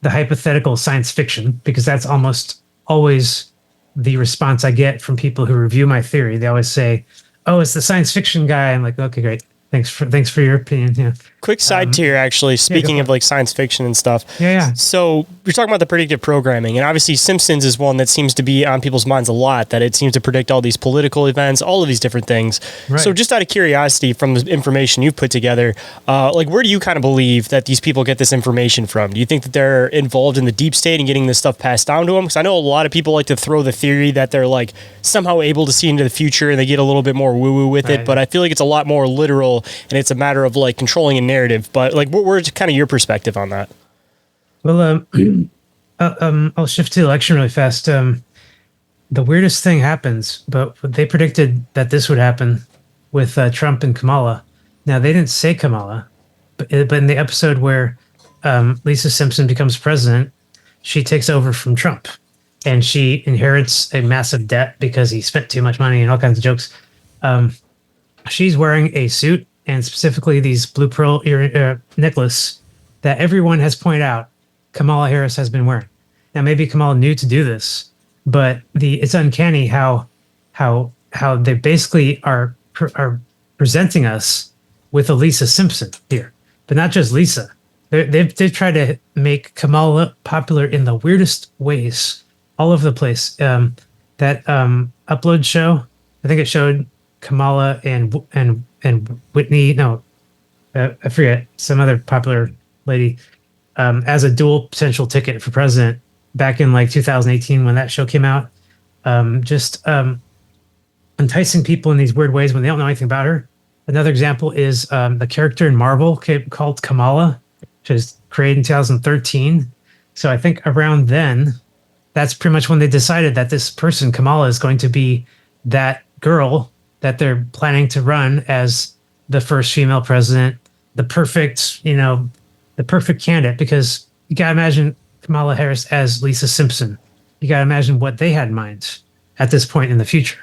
hypothetical science fiction, because that's almost always the response I get from people who review my theory. They always say, "Oh, it's the science fiction guy." I'm like, "Okay, great. Thanks for your opinion." Yeah. Quick side tier, actually, speaking of like science fiction and stuff. Yeah. So you're talking about the predictive programming, and obviously Simpsons is one that seems to be on people's minds a lot, that it seems to predict all these political events, all of these different things. Right. So just out of curiosity, from the information you've put together, where do you kind of believe that these people get this information from? Do you think that they're involved in the deep state and getting this stuff passed down to them? Because I know a lot of people like to throw the theory that they're like somehow able to see into the future and they get a little bit more woo-woo with it, but I feel like it's a lot more literal and it's a matter of like controlling a narrative. But like, where's kind of your perspective on that? Well, I'll shift to the election really fast. The weirdest thing happens, but they predicted that this would happen with Trump and Kamala. Now, they didn't say Kamala, but in the episode where Lisa Simpson becomes president, she takes over from Trump, and she inherits a massive debt because he spent too much money and all kinds of jokes. She's wearing a suit, and specifically these blue pearl necklace that everyone has pointed out Kamala Harris has been wearing. Now, maybe Kamala knew to do this, but it's uncanny how they basically are presenting us with a Lisa Simpson here, but not just Lisa. They've tried to make Kamala popular in the weirdest ways all over the place. That Upload show, I think it showed Kamala and Whitney. No, I forget, some other popular lady as a dual potential ticket for president back in like 2018 when that show came out. Just enticing people in these weird ways when they don't know anything about her. Another example is the character in Marvel called Kamala, which is created in 2013. So I think around then, that's pretty much when they decided that this person, Kamala, is going to be that girl that they're planning to run as the first female president, the perfect, the perfect candidate. Because you got to imagine Kamala Harris as Lisa Simpson. You got to imagine what they had in mind at this point in the future.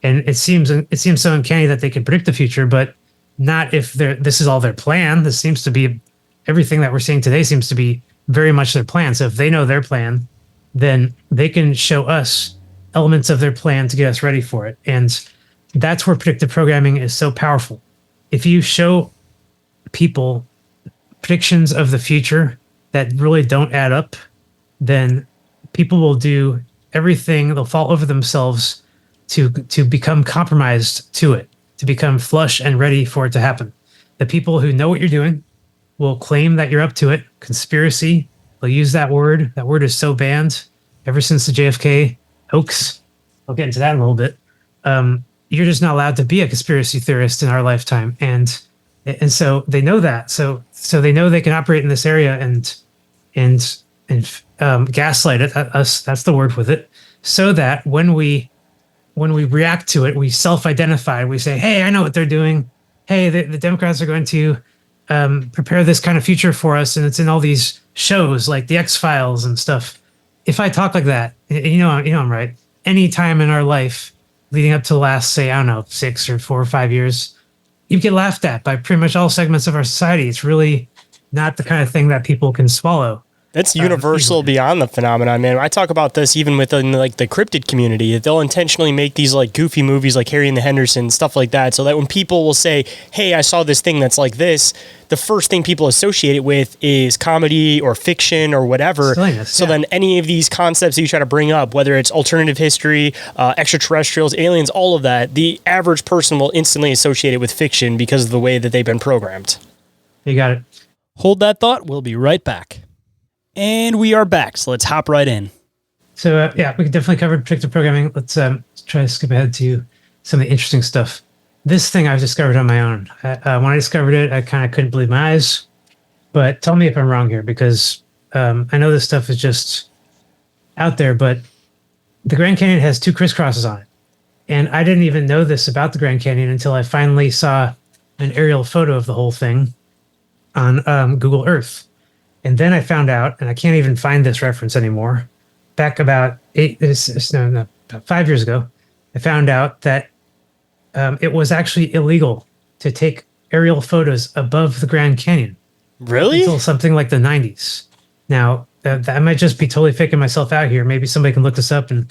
And it seems so uncanny that they can predict the future, but not if this is all their plan. This seems to be everything that we're seeing today seems to be very much their plan. So if they know their plan, then they can show us elements of their plan to get us ready for it. And that's where predictive programming is so powerful. If you show people predictions of the future that really don't add up, then people will do everything. They'll fall over themselves to become compromised to it, to become flush and ready for it to happen. The people who know what you're doing will claim that you're up to it. Conspiracy, they'll use that word. That word is so banned ever since the JFK hoax. I'll get into that in a little bit. You're just not allowed to be a conspiracy theorist in our lifetime. And so they know that. So they know they can operate in this area and gaslight it, us, that's the word with it, so that when we react to it, we self-identify. We say, hey, I know what they're doing. Hey, the Democrats are going to prepare this kind of future for us, and it's in all these shows like the X-Files and stuff. If I talk like that, I'm right. Any time in our life leading up to the last, say, I don't know, 6 or 4 or 5 years, you get laughed at by pretty much all segments of our society. It's really not the kind of thing that people can swallow. That's universal beyond the phenomenon, man. I talk about this even within like the cryptid community. They'll intentionally make these like goofy movies like Harry and the Hendersons, stuff like that, so that when people will say, hey, I saw this thing that's like this, the first thing people associate it with is comedy or fiction or whatever. Silliness, so yeah. then any of these concepts that you try to bring up, whether it's alternative history, extraterrestrials, aliens, all of that, the average person will instantly associate it with fiction because of the way that they've been programmed. You got it. Hold that thought. We'll be right back. And we are back, so let's hop right in. So we can definitely cover predictive programming. Let's try to skip ahead to some of the interesting stuff. This thing I've discovered on my own. When I discovered it, I kind of couldn't believe my eyes. But tell me if I'm wrong here, because I know this stuff is just out there, but the Grand Canyon has 2 crisscrosses on it. And I didn't even know this about the Grand Canyon until I finally saw an aerial photo of the whole thing on Google Earth. And then I found out, and I can't even find this reference anymore, back about 5 years ago, I found out that it was actually illegal to take aerial photos above the Grand Canyon. Really? Until something like the 90s. Now, I might just be totally faking myself out here. Maybe somebody can look this up and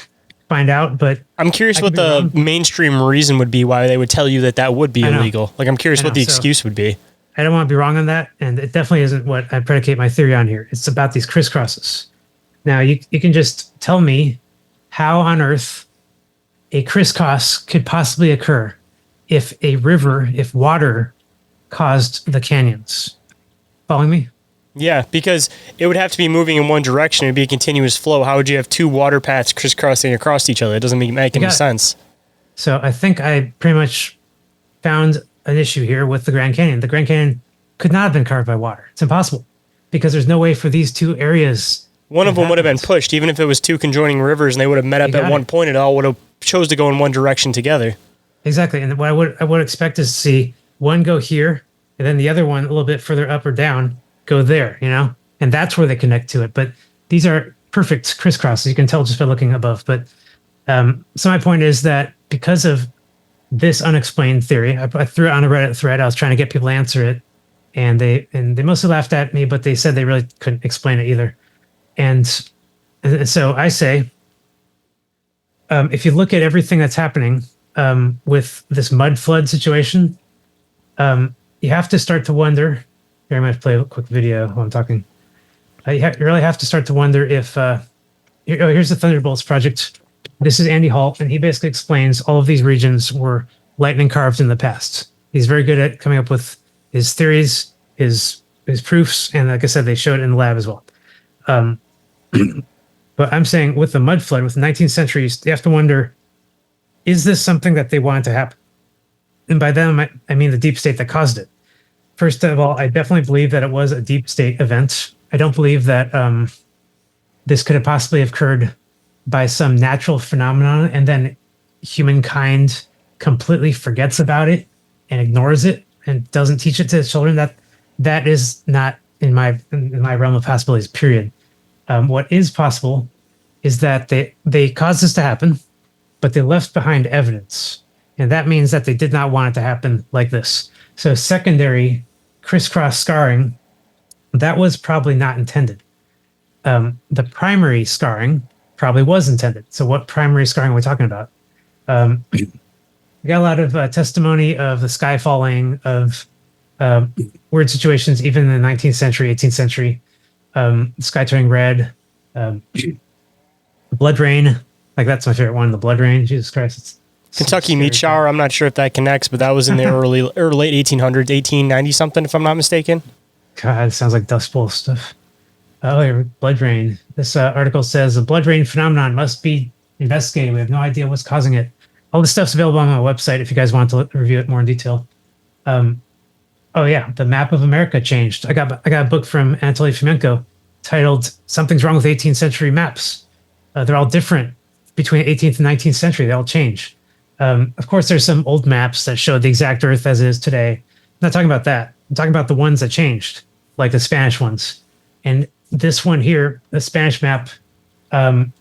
find out, but I'm curious what the mainstream reason would be why they would tell you that would be illegal. Like, I'm curious what the excuse would be. I don't want to be wrong on that, and it definitely isn't what I predicate my theory on here. It's about these crisscrosses. Now, you can just tell me how on earth a crisscross could possibly occur if water caused the canyons. Following me? Yeah, because it would have to be moving in one direction. It'd be a continuous flow. How would you have 2 water paths crisscrossing across each other? It doesn't make any sense. So I think I pretty much found an issue here with the Grand Canyon. The Grand Canyon could not have been carved by water. It's impossible because there's no way for these 2 areas. One of them would have been pushed, even if it was 2 conjoining rivers and they would have met up at one point. It all would have chose to go in one direction together. Exactly, and what I would expect is to see one go here, and then the other one a little bit further up or down go there. And that's where they connect to it. But these are perfect crisscrosses. You can tell just by looking above. But so my point is that because of this unexplained theory, I threw it on a Reddit thread. I was trying to get people to answer it, and they mostly laughed at me, but they said they really couldn't explain it either. And so I say, if you look at everything that's happening with this mud flood situation, you have to start to wonder. Here, I might play a quick video while I'm talking. You really have to start to wonder if here's the Thunderbolts project. This is Andy Hall, and he basically explains all of these regions were lightning carved in the past. He's very good at coming up with his theories, his proofs, and like I said, they showed it in the lab as well. But I'm saying with the mud flood, with the 19th century, you have to wonder, is this something that they wanted to happen? And by them, I mean the deep state that caused it. First of all, I definitely believe that it was a deep state event. I don't believe that this could have possibly occurred by some natural phenomenon, and then humankind completely forgets about it and ignores it and doesn't teach it to its children. That is not in my realm of possibilities. Period. What is possible is that they caused this to happen, but they left behind evidence, and that means that they did not want it to happen like this. So secondary crisscross scarring, that was probably not intended. The primary scarring probably was intended. So what primary scarring are we talking about? We got a lot of testimony of the sky falling, of weird situations, even in the 19th century, 18th century, the sky turning red, blood rain. Like, that's my favorite one, the blood rain. Jesus Christ. It's Kentucky meat shower. I'm not sure if that connects, but that was in the early or late 1800s, 1890 something, if I'm not mistaken. God, it sounds like Dust Bowl stuff. Oh, here, blood rain. This article says the blood rain phenomenon must be investigated. We have no idea what's causing it. All this stuff's available on my website if you guys want to review it more in detail. Oh yeah, the map of America changed. I got a book from Anatoly Fomenko titled "Something's Wrong with 18th Century Maps." They're all different between 18th and 19th century. They all change. Of course, there's some old maps that show the exact Earth as it is today. I'm not talking about that. I'm talking about the ones that changed, like the Spanish ones. And this one here, the Spanish map,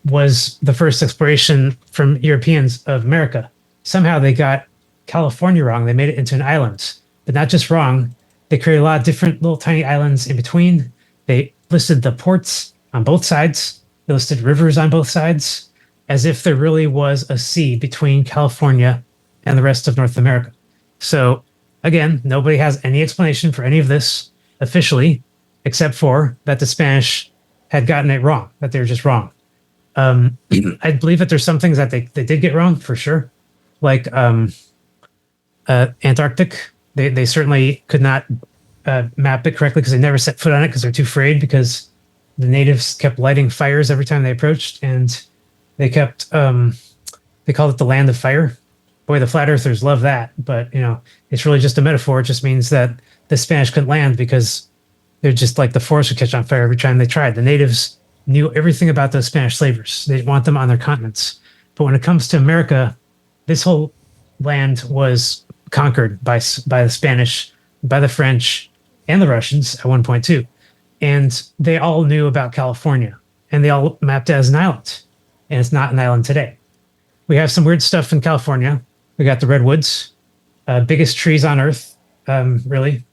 was the first exploration from Europeans of America. Somehow they got California wrong. They made it into an island, but not just wrong. They created a lot of different little tiny islands in between. They listed the ports on both sides. They listed rivers on both sides, as if there really was a sea between California and the rest of North America. So again, nobody has any explanation for any of this officially, except for that the Spanish had gotten it wrong, that they were just wrong. I believe that there's some things that they did get wrong for sure, like Antarctic. They certainly could not map it correctly because they never set foot on it because they're too afraid, because the natives kept lighting fires every time they approached, and they kept they called it the land of fire. Boy, the flat earthers love that, but it's really just a metaphor. It just means that the Spanish couldn't land because they're just like the forest would catch on fire every time they tried. The natives knew everything about those Spanish slavers. They didn't want them on their continents. But when it comes to America, this whole land was conquered by the Spanish, by the French, and the Russians at one point too. And they all knew about California, and they all mapped it as an island. And it's not an island today. We have some weird stuff in California. We got the redwoods, biggest trees on Earth, really.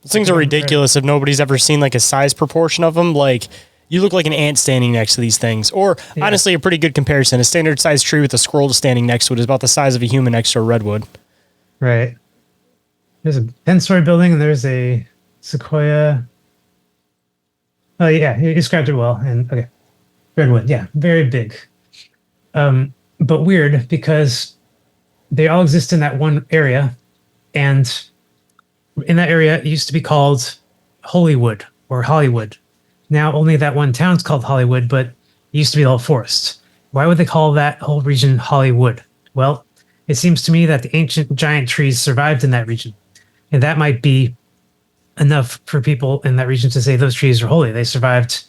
Those things are ridiculous if nobody's ever seen like a size proportion of them. Like, you look like an ant standing next to these things. Or honestly, a pretty good comparison. A standard sized tree with a squirrel standing next to it is about the size of a human next to a redwood. Right. There's a 10-story building, and there's a sequoia. Oh yeah, you described it well. And okay, redwood, yeah, very big. But weird because they all exist in that one area, and in that area it used to be called Holywood or Hollywood. Now only that one town's called Hollywood, but it used to be the whole forest. Why would they call that whole region Hollywood? Well, it seems to me that the ancient giant trees survived in that region, and that might be enough for people in that region to say those trees are holy. They survived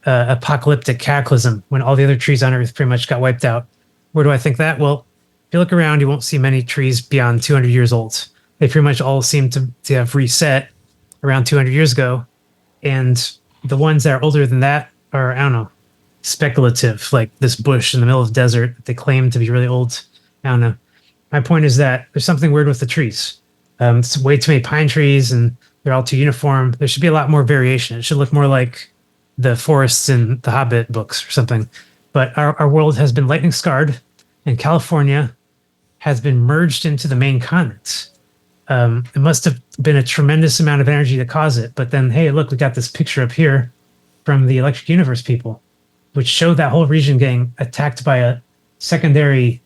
apocalyptic cataclysm when all the other trees on Earth pretty much got wiped out. Where do I think that? Well, if you look around, you won't see many trees beyond 200 years old. They pretty much all seem to have reset around 200 years ago. And the ones that are older than that are, I don't know, speculative, like this bush in the middle of the desert that they claim to be really old. I don't know. My point is that there's something weird with the trees. It's way too many pine trees, and they're all too uniform. There should be a lot more variation. It should look more like the forests in the Hobbit books or something. But our world has been lightning scarred, and California has been merged into the main continent. It must have been a tremendous amount of energy to cause it. But then, hey, look, we got this picture up here from the Electric Universe people, which showed that whole region getting attacked by a secondary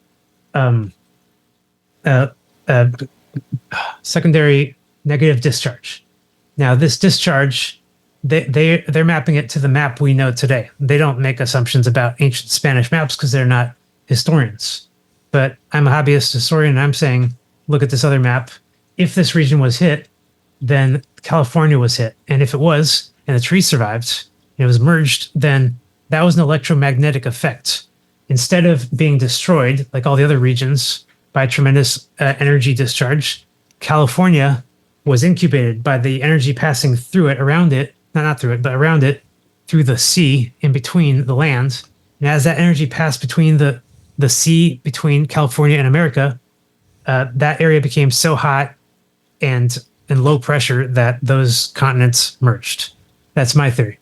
secondary negative discharge. Now, this discharge, they're mapping it to the map we know today. They don't make assumptions about ancient Spanish maps because they're not historians. But I'm a hobbyist historian, and I'm saying, look at this other map. If this region was hit, then California was hit. And if it was, and the trees survived, and it was merged, then that was an electromagnetic effect. Instead of being destroyed like all the other regions by a tremendous energy discharge, California was incubated by the energy passing through it, around it, not through it, but around it, through the sea in between the lands. And as that energy passed between the sea between California and America, that area became so hot and low pressure that those continents merged. That's my theory.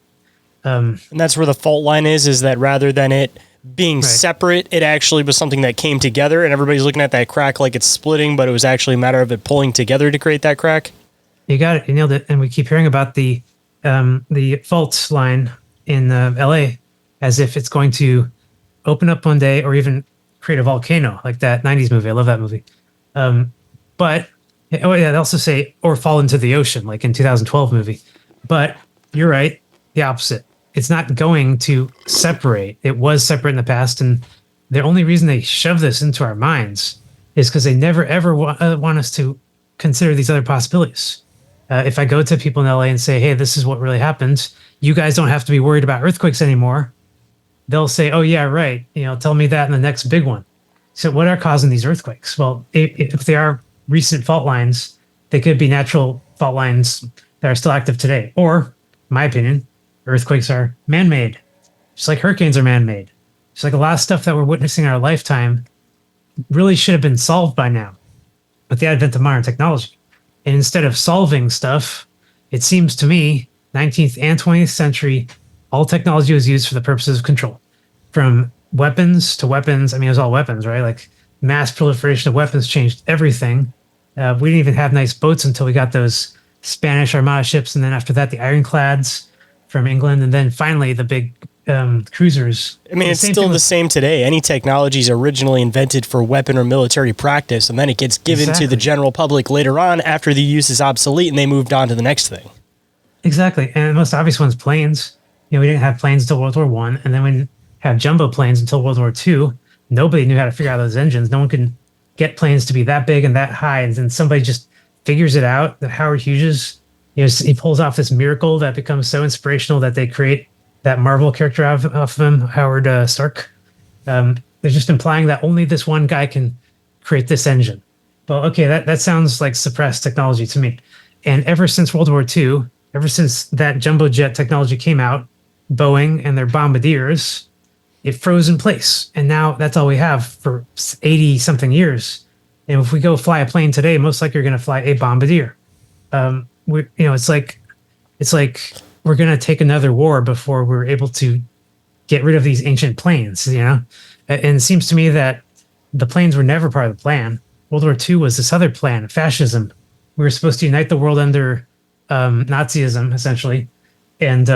And that's where the fault line is that rather than it being Right. separate, it actually was something that came together, and everybody's looking at that crack like it's splitting, but it was actually a matter of it pulling together to create that crack. You got it. You nailed it. And we keep hearing about the fault line in LA as if it's going to open up one day or even create a volcano like that 90s movie. I love that movie. But oh yeah, they also say or fall into the ocean like in 2012 movie. But you're right. The opposite. It's not going to separate. It was separate in the past. And the only reason they shove this into our minds is because they never, ever want us to consider these other possibilities. If I go to people in LA and say, hey, this is what really happened, you guys don't have to be worried about earthquakes anymore. They'll say, oh, yeah, right. Tell me that in the next big one. So what are causing these earthquakes? Well, if they are recent fault lines, they could be natural fault lines that are still active today. Or, in my opinion, earthquakes are man-made, just like hurricanes are man-made. Just like a lot of stuff that we're witnessing in our lifetime really should have been solved by now with the advent of modern technology. And instead of solving stuff, it seems to me, 19th and 20th century, all technology was used for the purposes of control. From weapons to weapons, I mean, it was all weapons, right? Like mass proliferation of weapons changed everything. We didn't even have nice boats until we got those Spanish Armada ships. And then after that, the ironclads from England. And then finally, the big cruisers. I mean, it's still the same today. Any technology is originally invented for weapon or military practice, and then it gets given to the general public later on after the use is obsolete and they moved on to the next thing. Exactly. And the most obvious one's planes. We didn't have planes until World War I, and then we didn't have jumbo planes until World War II. Nobody knew how to figure out those engines. No one could get planes to be that big and that high. And then somebody just figures it out. That Howard Hughes, he pulls off this miracle that becomes so inspirational that they create that Marvel character off of him, Howard Stark. They're just implying that only this one guy can create this engine. Well, okay, that sounds like suppressed technology to me. And ever since World War II, ever since that jumbo jet technology came out, Boeing and their bombardiers, it froze in place. And now that's all we have for 80 something years. And if we go fly a plane today, most likely you're going to fly a bombardier. It's like we're going to take another war before we're able to get rid of these ancient planes, And it seems to me that the planes were never part of the plan. World War II was this other plan, fascism. We were supposed to unite the world under Nazism, essentially. And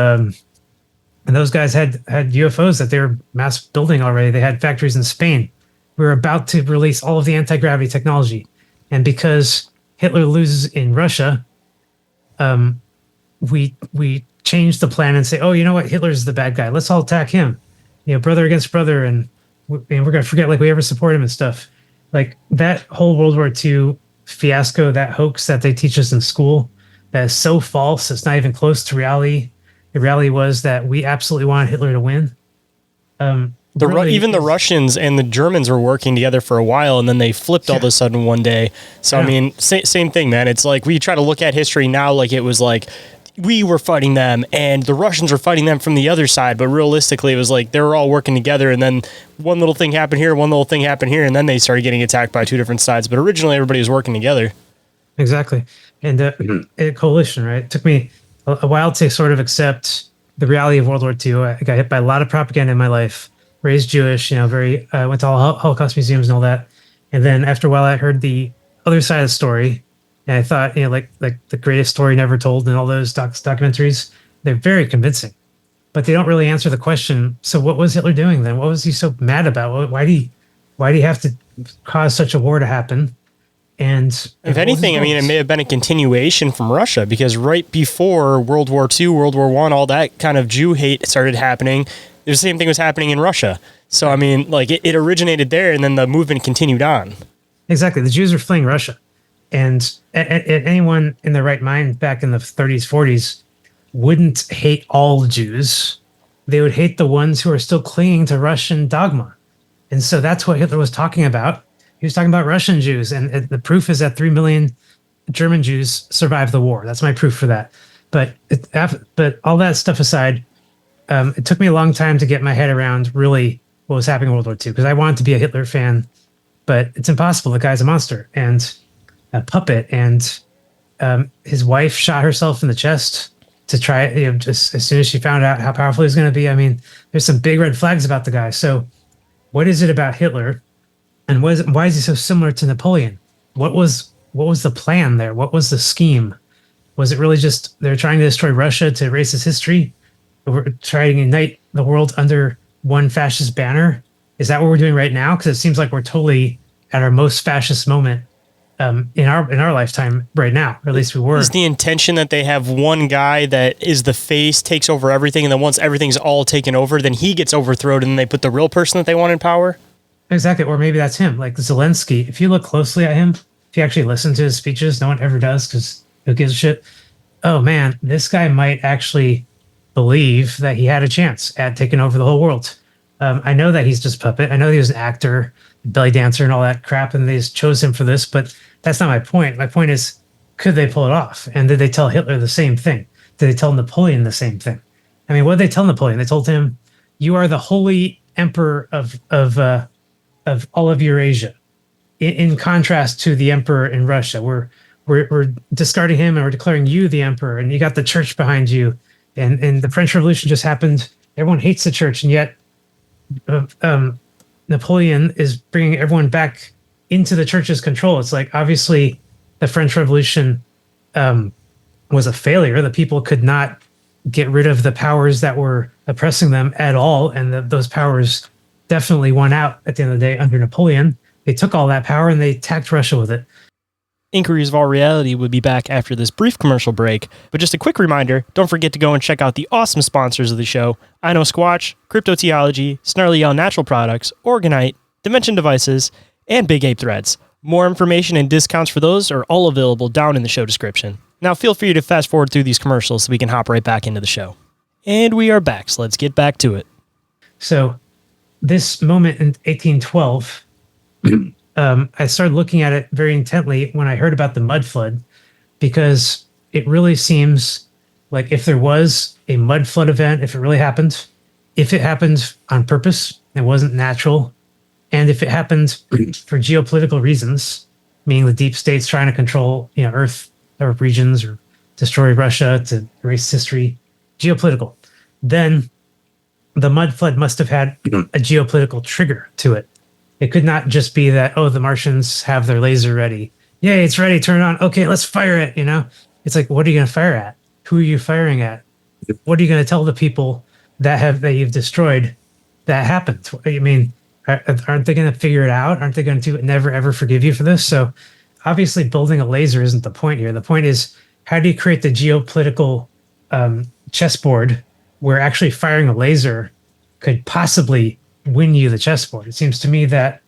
those guys had UFOs that they were mass building already. They had factories in Spain. We were about to release all of the anti-gravity technology. And because Hitler loses in Russia, we change the plan and say, oh, you know what? Hitler's the bad guy. Let's all attack him. Brother against brother. And we're going to forget like we ever support him and stuff. Like that whole World War II fiasco, that hoax that they teach us in school, that is so false. It's not even close to reality. The reality was that we absolutely wanted Hitler to win. Even the Russians and the Germans were working together for a while, and then they flipped all of a sudden one day. So, yeah. I mean, same thing, man. It's like we try to look at history now like it was like we were fighting them and the Russians were fighting them from the other side. But realistically, it was like they were all working together, and then one little thing happened here, one little thing happened here, and then they started getting attacked by two different sides. But originally, everybody was working together. Exactly. And a coalition, right? It took me a while to sort of accept the reality of World War II. I got hit by a lot of propaganda in my life. Raised Jewish, went to all Holocaust museums and all that. And then after a while, I heard the other side of the story, and I thought, like the greatest story never told, and all those documentaries, they're very convincing, but they don't really answer the question. So, what was Hitler doing then? What was he so mad about? Why do you have to cause such a war to happen? And if anything, I mean, it may have been a continuation from Russia, because right before World War II, World War I, all that kind of Jew hate started happening. The same thing was happening in Russia. So, I mean, like it originated there, and then the movement continued on. Exactly. The Jews were fleeing Russia. And anyone in their right mind back in the 30s, 40s wouldn't hate all Jews. They would hate the ones who are still clinging to Russian dogma. And so that's what Hitler was talking about. He was talking about Russian Jews. And the proof is that 3 million German Jews survived the war. That's my proof for that. But but all that stuff aside, it took me a long time to get my head around really what was happening in World War II, because I wanted to be a Hitler fan, but it's impossible. The guy's a monster and a puppet, and his wife shot herself in the chest to try, just as soon as she found out how powerful he was going to be. I mean, there's some big red flags about the guy. So what is it about Hitler, and why is he so similar to Napoleon? What was the plan there? What was the scheme? Was it really just they're trying to destroy Russia to erase its history? We're trying to unite the world under one fascist banner? Is that what we're doing right now? Because it seems like we're totally at our most fascist moment in our lifetime right now, or at least we were. Is the intention that they have one guy that is the face, takes over everything, and then once everything's all taken over, then he gets overthrown, and then they put the real person that they want in power? Exactly, or maybe that's him, like Zelensky. If you look closely at him, if you actually listen to his speeches, no one ever does because who gives a shit? Oh man, this guy might actually believe that he had a chance at taking over the whole world. I know that he's just a puppet. I know he was an actor, belly dancer, and all that crap, and they just chose him for this, but that's not my point. My point is, could they pull it off? And did they tell Hitler the same thing? Did they tell Napoleon the same thing? I mean, what did they tell Napoleon? They told him, "You are the holy emperor of all of Eurasia." In contrast to the emperor in Russia, we're discarding him and we're declaring you the emperor, and you got the church behind you. And the French Revolution just happened. Everyone hates the church, and yet Napoleon is bringing everyone back into the church's control. It's like, obviously the French Revolution was a failure. The people could not get rid of the powers that were oppressing them at all, and those powers definitely won out at the end of the day under Napoleon. They took all that power and they attacked Russia with it. Inquiries of All Reality will be back after this brief commercial break, but just a quick reminder, don't forget to go and check out the awesome sponsors of the show, IKNOWSQUATCH, Cryptoteeology, Snarly Yell Natural Products, Oregon-ite, Dimension Devices, and Big Ape Threads. More information and discounts for those are all available down in the show description. Now feel free to fast forward through these commercials so we can hop right back into the show. And we are back, so let's get back to it. So this moment in 1812, I started looking at it very intently when I heard about the mud flood, because it really seems like if there was a mud flood event, if it really happened, if it happened on purpose, it wasn't natural, and if it happened for geopolitical reasons, meaning the deep state's trying to control, Earth or regions or destroy Russia to erase history, geopolitical, then the mud flood must have had a geopolitical trigger to it. It could not just be that, oh, the Martians have their laser ready. Yay, it's ready, turn it on. Okay, let's fire it, It's like, what are you going to fire at? Who are you firing at? What are you going to tell the people that you've destroyed that happened? I mean, aren't they going to figure it out? Aren't they going to never, ever forgive you for this? So obviously building a laser isn't the point here. The point is, how do you create the geopolitical chessboard where actually firing a laser could possibly win you the chessboard? It seems to me that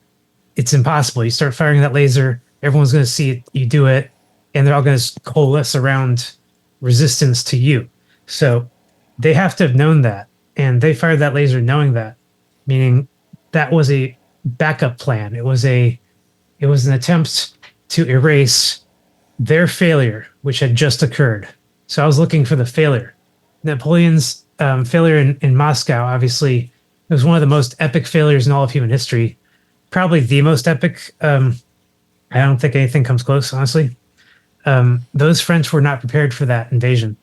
it's impossible. You start firing that laser, everyone's going to see it, you do it, and they're all going to coalesce around resistance to you. So they have to have known that, and they fired that laser knowing that, meaning that was a backup plan. It was an attempt to erase their failure, which had just occurred. So I was looking for the failure. Napoleon's failure in Moscow, obviously, it was one of the most epic failures in all of human history. Probably the most epic. I don't think anything comes close, honestly. Those French were not prepared for that invasion.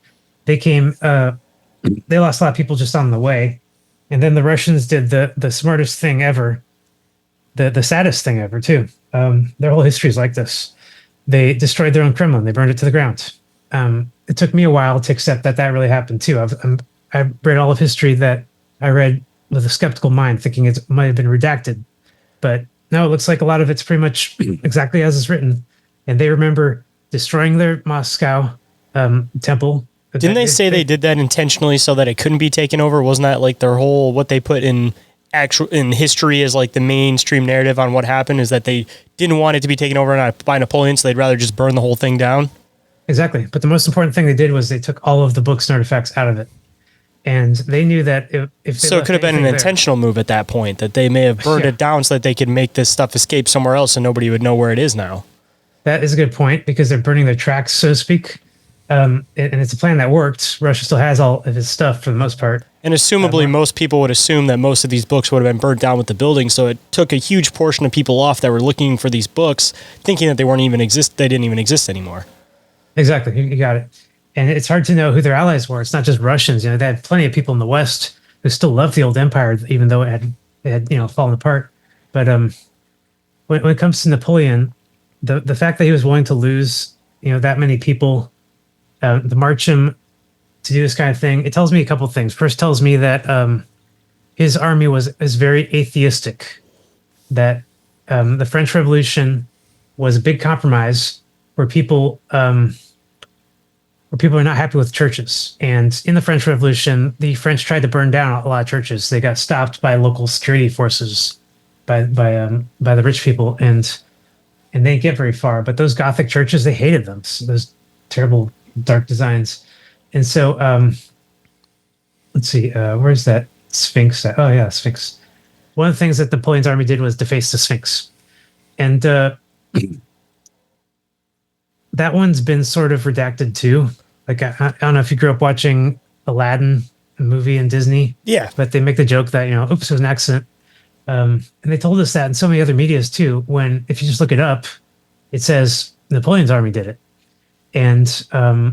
They came, they lost a lot of people just on the way. And then the Russians did the smartest thing ever, the saddest thing ever, too. Their whole history is like this. They destroyed their own Kremlin. They burned it to the ground. It took me a while to accept that really happened, too. I've read all of history that I read with a skeptical mind, thinking it might have been redacted. But no, it looks like a lot of it's pretty much exactly as it's written. And they remember destroying their Moscow temple. Didn't they say they did that intentionally so that it couldn't be taken over? Wasn't that like their whole, what they put in history as like the mainstream narrative on what happened, is that they didn't want it to be taken over by Napoleon, so they'd rather just burn the whole thing down? Exactly. But the most important thing they did was they took all of the books and artifacts out of it. And they knew that if they So it could have been an anything there- intentional move at that point, that they may have burned Yeah. it down so that they could make this stuff escape somewhere else and nobody would know where it is now. That is a good point because they're burning their tracks, so to speak. And it's a plan that worked. Russia still has all of his stuff for the most part. And assumably, most people would assume that most of these books would have been burnt down with the building. So it took a huge portion of people off that were looking for these books, thinking that they didn't even exist anymore. Exactly. You got it. And it's hard to know who their allies were. It's not just Russians. They had plenty of people in the West who still loved the old empire, even though it had fallen apart. But when it comes to Napoleon, the fact that he was willing to lose that many people, to march him to do this kind of thing, it tells me a couple of things. First, tells me that his army is very atheistic. That the French Revolution was a big compromise where people are not happy with churches. And in the French Revolution, the French tried to burn down a lot of churches. They got stopped by local security forces, by the rich people, and they didn't get very far. But those Gothic churches, they hated them. Those terrible dark designs. And so, let's see, where's that Sphinx at? Oh yeah, Sphinx. One of the things that Napoleon's army did was deface the Sphinx, and that one's been sort of redacted too. Like I don't know if you grew up watching Aladdin, a movie in Disney. Yeah. But they make the joke that oops, it was an accident. And they told us that in so many other medias too. When if you just look it up, it says Napoleon's army did it, and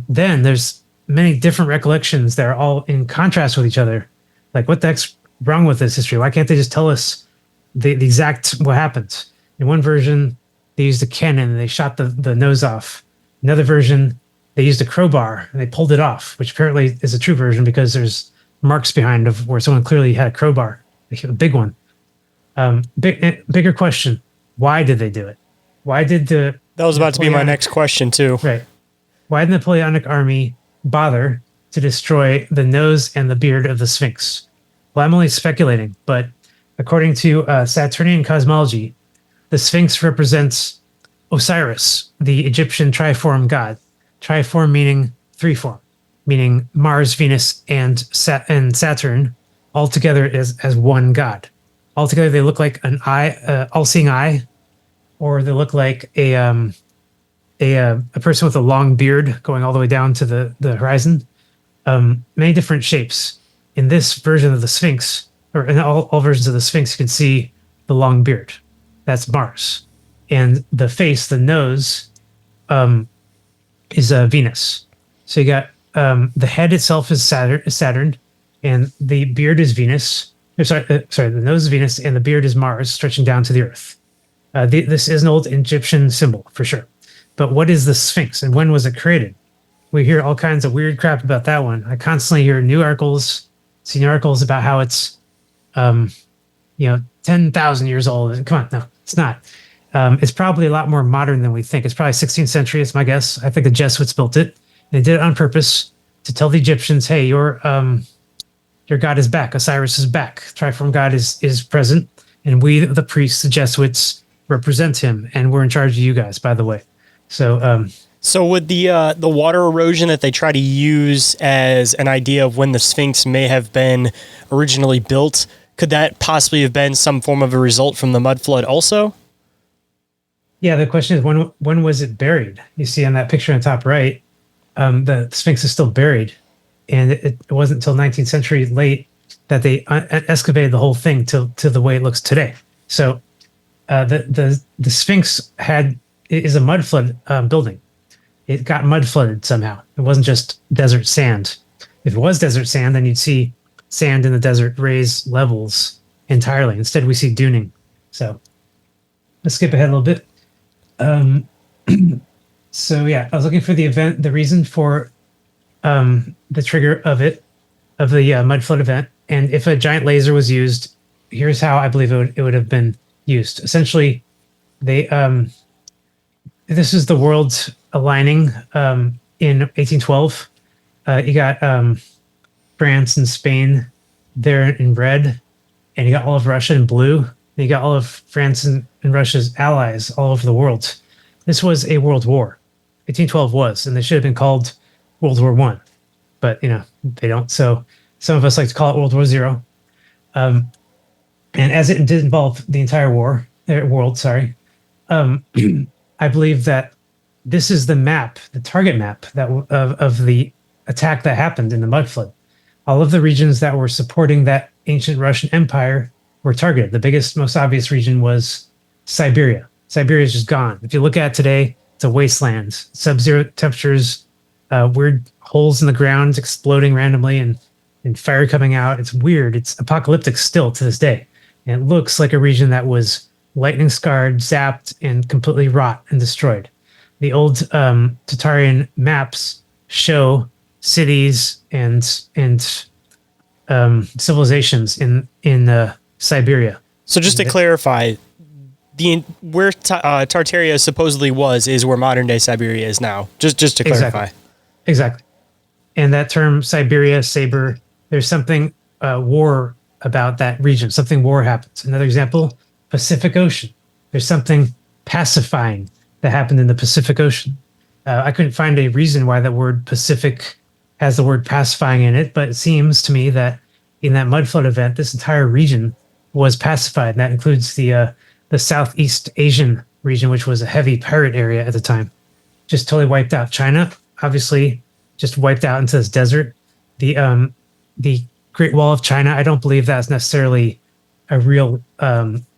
then there's many different recollections that are all in contrast with each other. Like what the heck's wrong with this history? Why can't they just tell us the exact what happened? In one version, they used a cannon and they shot the nose off. Another version, they used a crowbar and they pulled it off, which apparently is a true version because there's marks behind of where someone clearly had a crowbar, a big one. Bigger question: why did they do it? Why did That was about to be my next question too. Right? Why did the Napoleonic army bother to destroy the nose and the beard of the Sphinx? Well, I'm only speculating, but according to Saturnian cosmology, the Sphinx represents Osiris, the Egyptian triform god. Triform meaning three-form, meaning Mars, Venus, and Saturn all together as one god. All together, they look like an eye, all-seeing eye, or they look like a person with a long beard going all the way down to the horizon. Many different shapes. In this version of the Sphinx, or in all versions of the Sphinx, you can see the long beard. That's Mars. And the face, the nose, is Venus. So you got the head itself is Saturn, and the beard is Venus. The nose is Venus, and the beard is Mars, stretching down to the Earth. This is an old Egyptian symbol for sure. But what is the Sphinx, and when was it created? We hear all kinds of weird crap about that one. I constantly hear see new articles about how it's, 10,000 years old. Come on, no, it's not. It's probably a lot more modern than we think. It's probably 16th century. It's my guess. I think the Jesuits built it. They did it on purpose to tell the Egyptians, "Hey, your god is back. Osiris is back. Triform God is present, and we, the priests, the Jesuits, represent him, and we're in charge of you guys." By the way, so. So would the water erosion that they try to use as an idea of when the Sphinx may have been originally built, could that possibly have been some form of a result from the mud flood also? Yeah, the question is when was it buried? You see on that picture on the top right, the Sphinx is still buried, and it wasn't until 19th century late that they excavated the whole thing to the way it looks today. So the Sphinx is a mud flood building. It got mud flooded somehow. It wasn't just desert sand. If it was desert sand, then you'd see sand in the desert raise levels entirely. Instead, we see duning. So let's skip ahead a little bit. So yeah, I was looking for the event, the reason for the trigger of the mud flood event. And if a giant laser was used, here's how I believe it would have been used. Essentially, this is the world aligning in 1812. You got France and Spain there in red, and you got all of Russia in blue. And you got all of France and Russia's allies all over the world. This was a world war. 1812 was, and they should have been called World War One, but they don't. So some of us like to call it World War Zero. And as it did involve the entire world, sorry, I believe that this is the map, the target map of the attack that happened in the mud flood. All of the regions that were supporting that ancient Russian Empire were targeted. The biggest, most obvious region was Siberia. Siberia is just gone. If you look at it today, it's a wasteland. Sub-zero temperatures, weird holes in the ground exploding randomly, and fire coming out. It's weird. It's apocalyptic still to this day. And it looks like a region that was lightning scarred, zapped, and completely rot and destroyed. The old Tatarian maps show cities and civilizations in Siberia. So just to clarify, where Tartaria supposedly is where modern day Siberia is now. Just to clarify. Exactly. And that term Siberia, Saber, there's something war about that region. Something war happens. Another example, Pacific Ocean. There's something pacifying that happened in the Pacific Ocean. I couldn't find a reason why that word Pacific has the word pacifying in it, but it seems to me that in that mud flood event, this entire region was pacified. And that includes the Southeast Asian region, which was a heavy pirate area at the time. Just totally wiped out. China, obviously, just wiped out into this desert. The Great Wall of China, I don't believe that's necessarily a real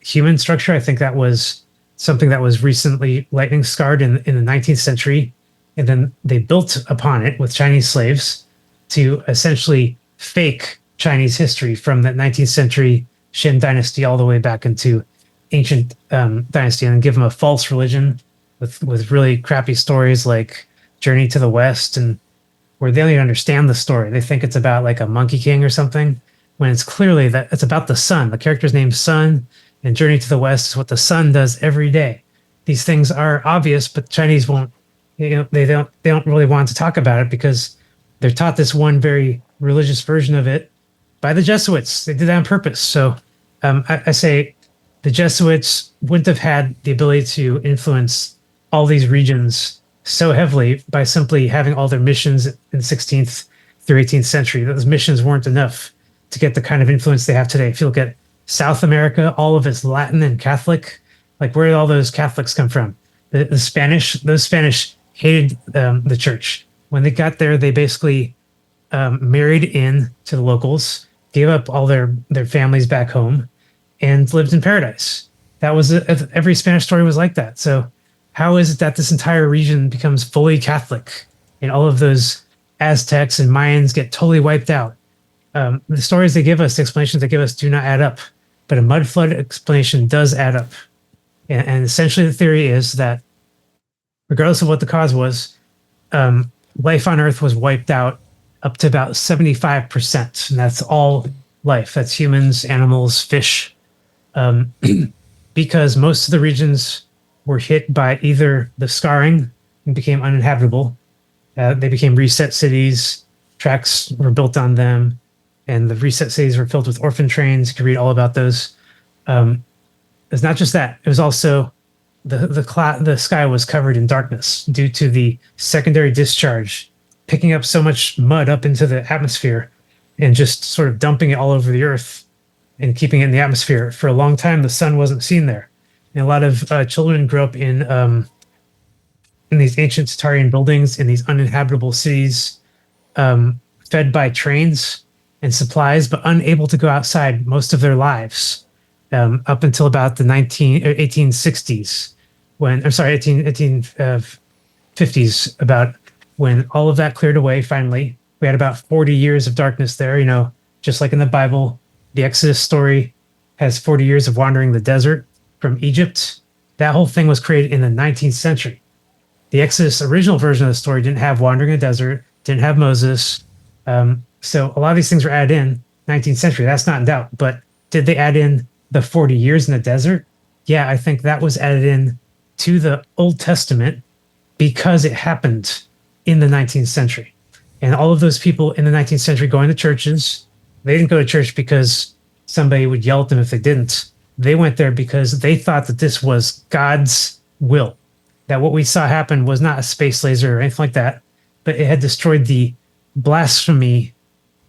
human structure. I think that was something that was recently lightning scarred in the 19th century. And then they built upon it with Chinese slaves to essentially fake Chinese history from the 19th century Shin dynasty all the way back into ancient dynasty, and give them a false religion with really crappy stories like Journey to the West, and where they don't even understand the story. They think it's about like a Monkey King or something, when it's clearly that it's about the sun. The character's name's Sun, and Journey to the West is what the sun does every day. These things are obvious, but Chinese won't. They don't really want to talk about it because they're taught this one very religious version of it by the Jesuits. They did that on purpose. So I say the Jesuits wouldn't have had the ability to influence all these regions so heavily by simply having all their missions in the 16th through 18th century. Those missions weren't enough to get the kind of influence they have today. If you look at South America, all of it's Latin and Catholic. Like, where did all those Catholics come from? The Spanish, those Spanish hated the church. When they got there, they basically married in to the locals, gave up all their families back home, and lived in paradise. That was every Spanish story was like that. So how is it that this entire region becomes fully Catholic and all of those Aztecs and Mayans get totally wiped out? The stories they give us, the explanations they give us, do not add up. But a mud flood explanation does add up. And essentially the theory is that regardless of what the cause was, life on Earth was wiped out up to about 75%. And that's all life. That's humans, animals, fish. Because most of the regions were hit by either the scarring and became uninhabitable. They became reset cities. Tracks were built on them. And the reset cities were filled with orphan trains. You can read all about those. It's not just that. It was also the sky was covered in darkness due to the secondary discharge, picking up so much mud up into the atmosphere and just sort of dumping it all over the earth and keeping it in the atmosphere. For a long time, the sun wasn't seen there. And a lot of children grew up in these ancient Tatarian buildings, in these uninhabitable cities, fed by trains and supplies, but unable to go outside most of their lives, up until about the 1860s, when, I'm sorry, 1850s, about when all of that cleared away finally. We had about 40 years of darkness there, just like in the Bible. The Exodus story has 40 years of wandering the desert from Egypt. That whole thing was created in the 19th century. The Exodus original version of the story didn't have wandering the desert, didn't have Moses. So a lot of these things were added in 19th century. That's not in doubt. But did they add in the 40 years in the desert? Yeah, I think that was added in to the Old Testament because it happened in the 19th century. And all of those people in the 19th century going to churches, they didn't go to church because somebody would yell at them if they didn't. They went there because they thought that this was God's will. that what we saw happen was not a space laser or anything like that, but it had destroyed the blasphemy,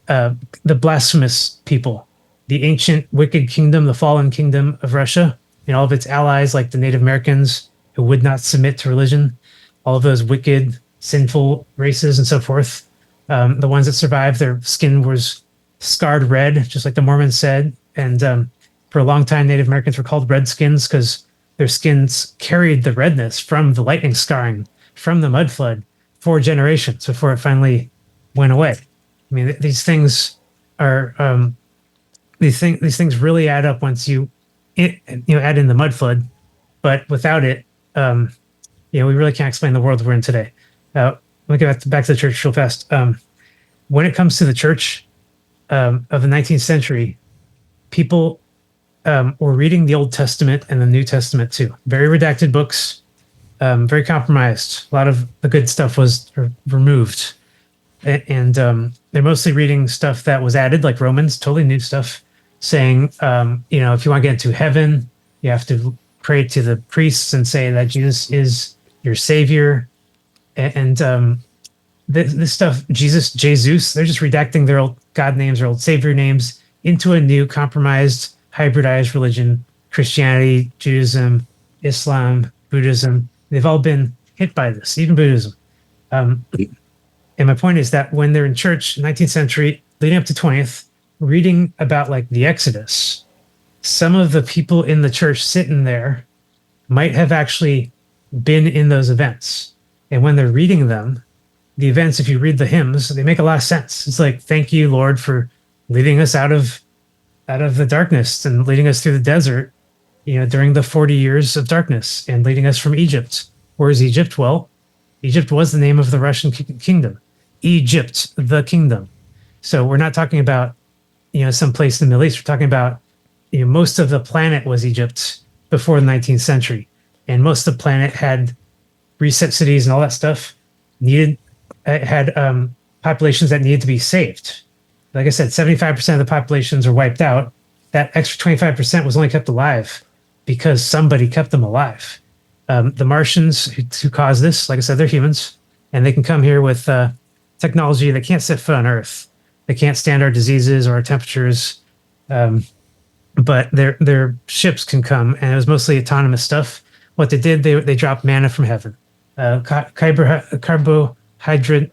the blasphemous people, the ancient wicked kingdom, the fallen kingdom of Russia, and all of its allies, like the Native Americans who would not submit to religion, all of those wicked, sinful races and so forth. The ones that survived, their skin was scarred red, just like the Mormons said. And for a long time, Native Americans were called Redskins because their skins carried the redness from the lightning scarring, from the mud flood, for generations before it finally went away. I mean, these things are these things really add up once you add in the mud flood, but without it, we really can't explain the world we're in today. Let me get back to the church real fast. When it comes to the church of the 19th century, people were reading the Old Testament and the New Testament too. Very redacted books, very compromised. A lot of the good stuff was removed. And they're mostly reading stuff that was added, like Romans, totally new stuff, saying, if you want to get into heaven, you have to pray to the priests and say that Jesus is your savior. And this stuff, Jesus, they're just redacting their old God names, their old savior names into a new compromised, hybridized religion, Christianity, Judaism, Islam, Buddhism. They've all been hit by this, even Buddhism. And my point is that when they're in church, 19th century, leading up to 20th, reading about like the Exodus, some of the people in the church sitting there might have actually been in those events. And when they're reading them, the events, if you read the hymns, they make a lot of sense. It's like, thank you, Lord, for leading us out of the darkness and leading us through the desert, during the 40 years of darkness and leading us from Egypt. Where is Egypt? Well, Egypt was the name of the Russian kingdom. Egypt, the kingdom. So we're not talking about, some place in the Middle East. We're talking about, most of the planet was Egypt before the 19th century. And most of the planet had reset cities and all that stuff, had populations that needed to be saved. Like I said, 75% of the populations are wiped out. That extra 25% was only kept alive because somebody kept them alive. The Martians who caused this, like I said, they're humans, and they can come here with technology that can't set foot on Earth. They can't stand our diseases or our temperatures, but their ships can come, and it was mostly autonomous stuff. What they did, they dropped manna from heaven, carbohydrate,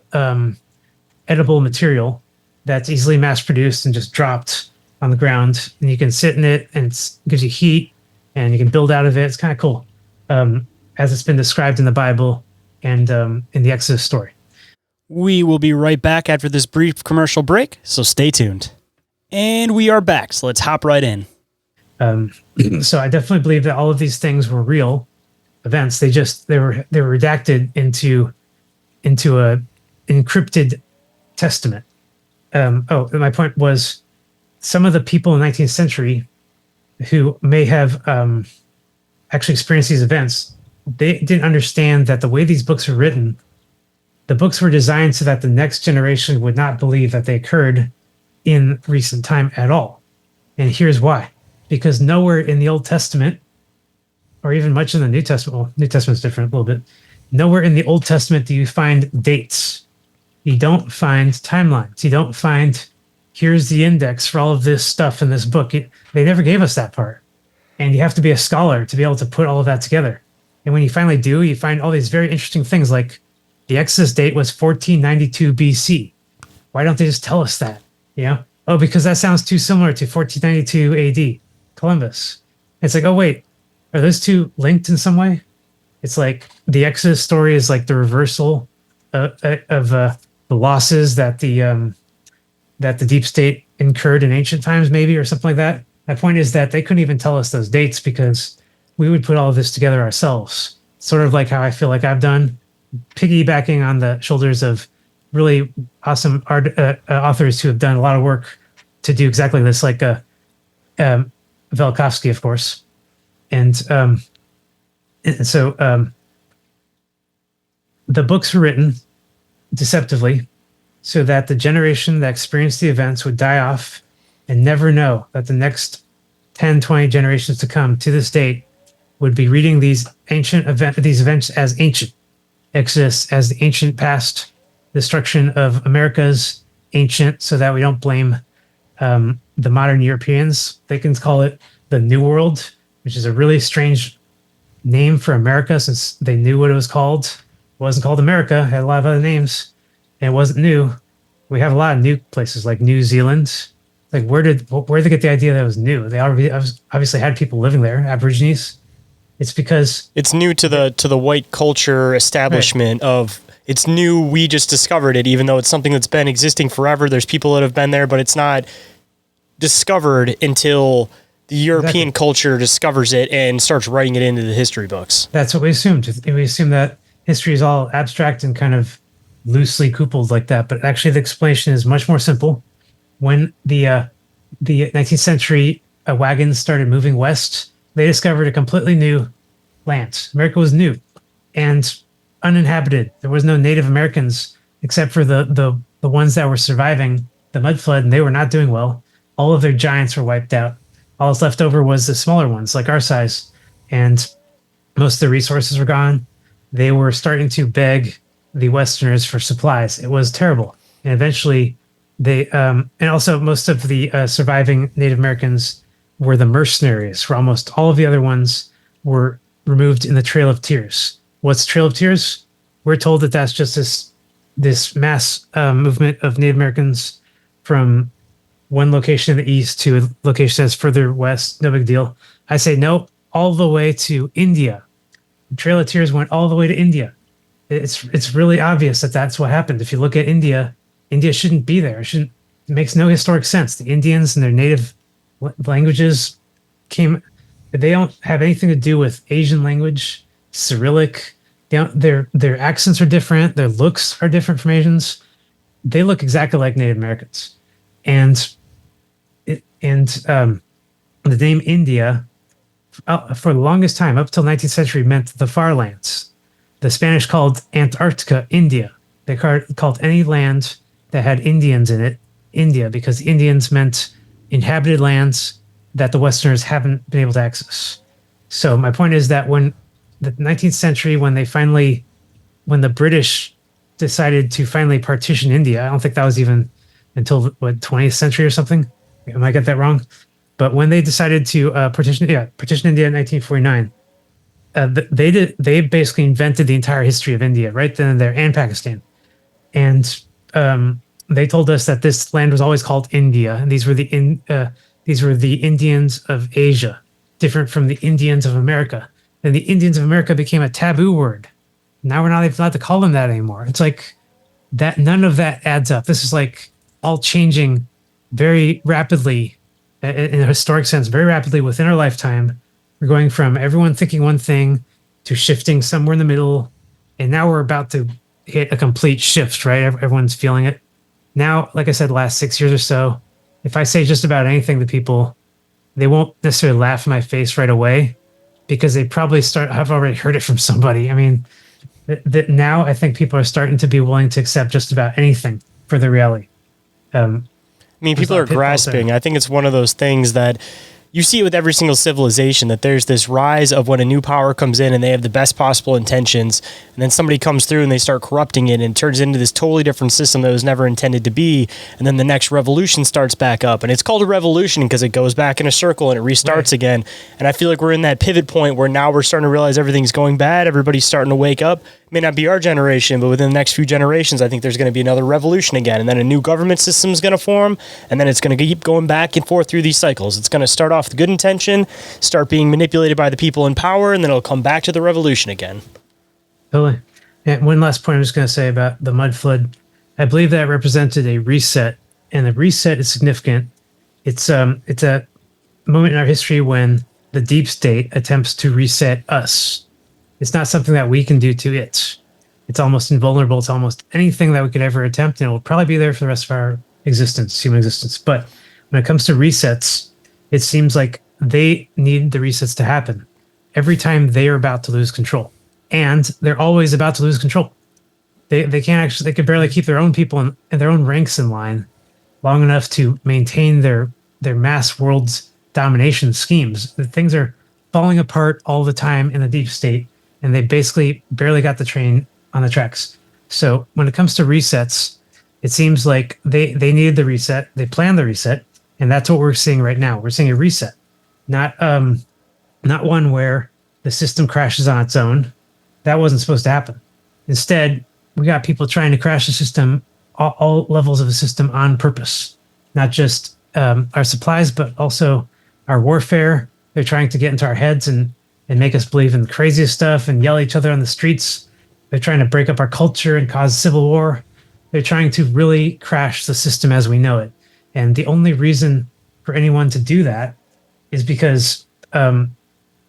edible material that's easily mass produced and just dropped on the ground, and you can sit in it, and it gives you heat, and you can build out of it. It's kind of cool, as it's been described in the Bible and in the Exodus story. We will be right back after this brief commercial break, so stay tuned. And we are back, so let's hop right in. So I definitely believe that all of these things were real events. They were redacted into a encrypted testament. My point was, some of the people in the 19th century who may have actually experienced these events, they didn't understand that the way these books are written, the books were designed so that the next generation would not believe that they occurred in recent time at all. And here's why. Because nowhere in the Old Testament, or even much in the New Testament, well, New Testament's different a little bit, nowhere in the Old Testament do you find dates. You don't find timelines. You don't find, here's the index for all of this stuff in this book. They never gave us that part. And you have to be a scholar to be able to put all of that together. And when you finally do, you find all these very interesting things, like the Exodus date was 1492 BC. Why don't they just tell us that? Oh, because that sounds too similar to 1492 AD, Columbus. It's like, oh, wait, are those two linked in some way? It's like the Exodus story is like the reversal of the losses that the deep state incurred in ancient times, maybe, or something like that. My point is that they couldn't even tell us those dates because we would put all of this together ourselves. Sort of like how I feel like I've done, piggybacking on the shoulders of really awesome authors who have done a lot of work to do exactly this, like Velikovsky, of course. And so the books were written deceptively so that the generation that experienced the events would die off and never know that the next 10, 20 generations to come to this date would be reading these these events as ancient. Exodus as the ancient past, destruction of America's ancient, so that we don't blame the modern Europeans. They can call it the New World, which is a really strange name for America since they knew what it was called. It wasn't called America, it had a lot of other names, and it wasn't new. We have a lot of new places like New Zealand. Like where did they get the idea that it was new? They already obviously had people living there, Aborigines. It's because it's new to the white culture establishment of it's new. We just discovered it, even though it's something that's been existing forever. There's people that have been there, but it's not discovered until the European culture discovers it and starts writing it into the history books. That's what we assumed. We assume that history is all abstract and kind of loosely coupled like that. But actually, the explanation is much more simple. When the 19th century wagons started moving west, they discovered a completely new land. America was new and uninhabited. There was no Native Americans except for the ones that were surviving the mud flood, and they were not doing well. All of their giants were wiped out. All that's left over was the smaller ones, like our size, and most of the resources were gone. They were starting to beg the Westerners for supplies. It was terrible, and eventually they and also most of the surviving Native Americans were the mercenaries, where almost all of the other ones were removed in the Trail of Tears. What's Trail of Tears? We're told that that's just this mass movement of Native Americans from one location in the east to a location that's further west. No big deal. I say no, all the way to India. The Trail of Tears went all the way to India. It's really obvious that that's what happened. If you look at India, India shouldn't be there. It makes no historic sense. The Indians and their native languages they don't have anything to do with Asian language, Cyrillic. Their accents are different. Their looks are different from Asians. They look exactly like Native Americans. And the name India, for the longest time, up till 19th century, meant the far lands. The Spanish called Antarctica India. They called any land that had Indians in it India, because Indians meant inhabited lands that the Westerners haven't been able to access. So my point is that when the 19th century, when the British decided to finally partition India, I don't think that was even until 20th century or something. I might get that wrong. But when they decided to partition India in 1949, they basically invented the entire history of India right then and there, and Pakistan. And they told us that this land was always called India, and these were the Indians of Asia, different from the Indians of America. Then the Indians of America became a taboo word. Now we're not even allowed to call them that anymore. It's like that. None of that adds up. This is like all changing very rapidly, in a historic sense, very rapidly within our lifetime. We're going from everyone thinking one thing to shifting somewhere in the middle, and now we're about to hit a complete shift, right? Everyone's feeling it. Now, like I said, the last 6 years or so, if I say just about anything to people, they won't necessarily laugh in my face right away because they probably have already heard it from somebody. I mean, that now I think people are starting to be willing to accept just about anything for the reality. I mean, people are grasping. I think it's one of those things that you see it with every single civilization, that there's this rise of when a new power comes in and they have the best possible intentions, and then somebody comes through and they start corrupting it and it turns into this totally different system that was never intended to be, and then the next revolution starts back up. And it's called a revolution because it goes back in a circle and it restarts again. And I feel like we're in that pivot point where now we're starting to realize everything's going bad. Everybody's starting to wake up. It may not be our generation, but within the next few generations, I think there's going to be another revolution again. And then a new government system is going to form, and then it's going to keep going back and forth through these cycles. It's going to start off with good intention, start being manipulated by the people in power, and then it'll come back to the revolution again. Totally. And one last point I'm just going to say about the mud flood. I believe that represented a reset, and the reset is significant. It's a moment in our history when the deep state attempts to reset us. It's not something that we can do to it. It's almost invulnerable to almost anything that we could ever attempt, and it will probably be there for the rest of our existence, human existence. But when it comes to resets, it seems like they need the resets to happen every time they are about to lose control. And they're always about to lose control. They could barely keep their own people in their own ranks in line long enough to maintain their mass world's domination schemes. Things are falling apart all the time in the deep state, and they basically barely got the train on the tracks. So when it comes to resets, it seems like they needed the reset, they planned the reset, and that's what we're seeing right now. We're seeing a reset, not one where the system crashes on its own. That wasn't supposed to happen. Instead, we got people trying to crash the system, all levels of the system on purpose, not just our supplies, but also our warfare. They're trying to get into our heads and make us believe in the craziest stuff and yell at each other on the streets. They're trying to break up our culture and cause civil war. They're trying to really crash the system as we know it. And the only reason for anyone to do that is because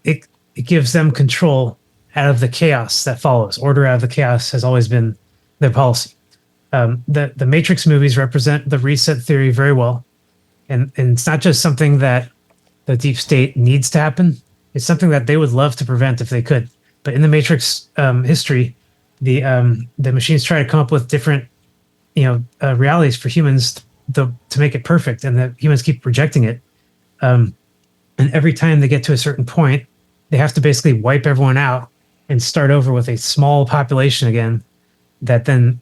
it gives them control out of the chaos that follows. Order out of the chaos has always been their policy. The Matrix movies represent the reset theory very well. And it's not just something that the deep state needs to happen. It's something that they would love to prevent if they could. But in the Matrix history, the machines try to come up with different realities for humans to make it perfect, and the humans keep rejecting it. And every time they get to a certain point, they have to basically wipe everyone out and start over with a small population again that then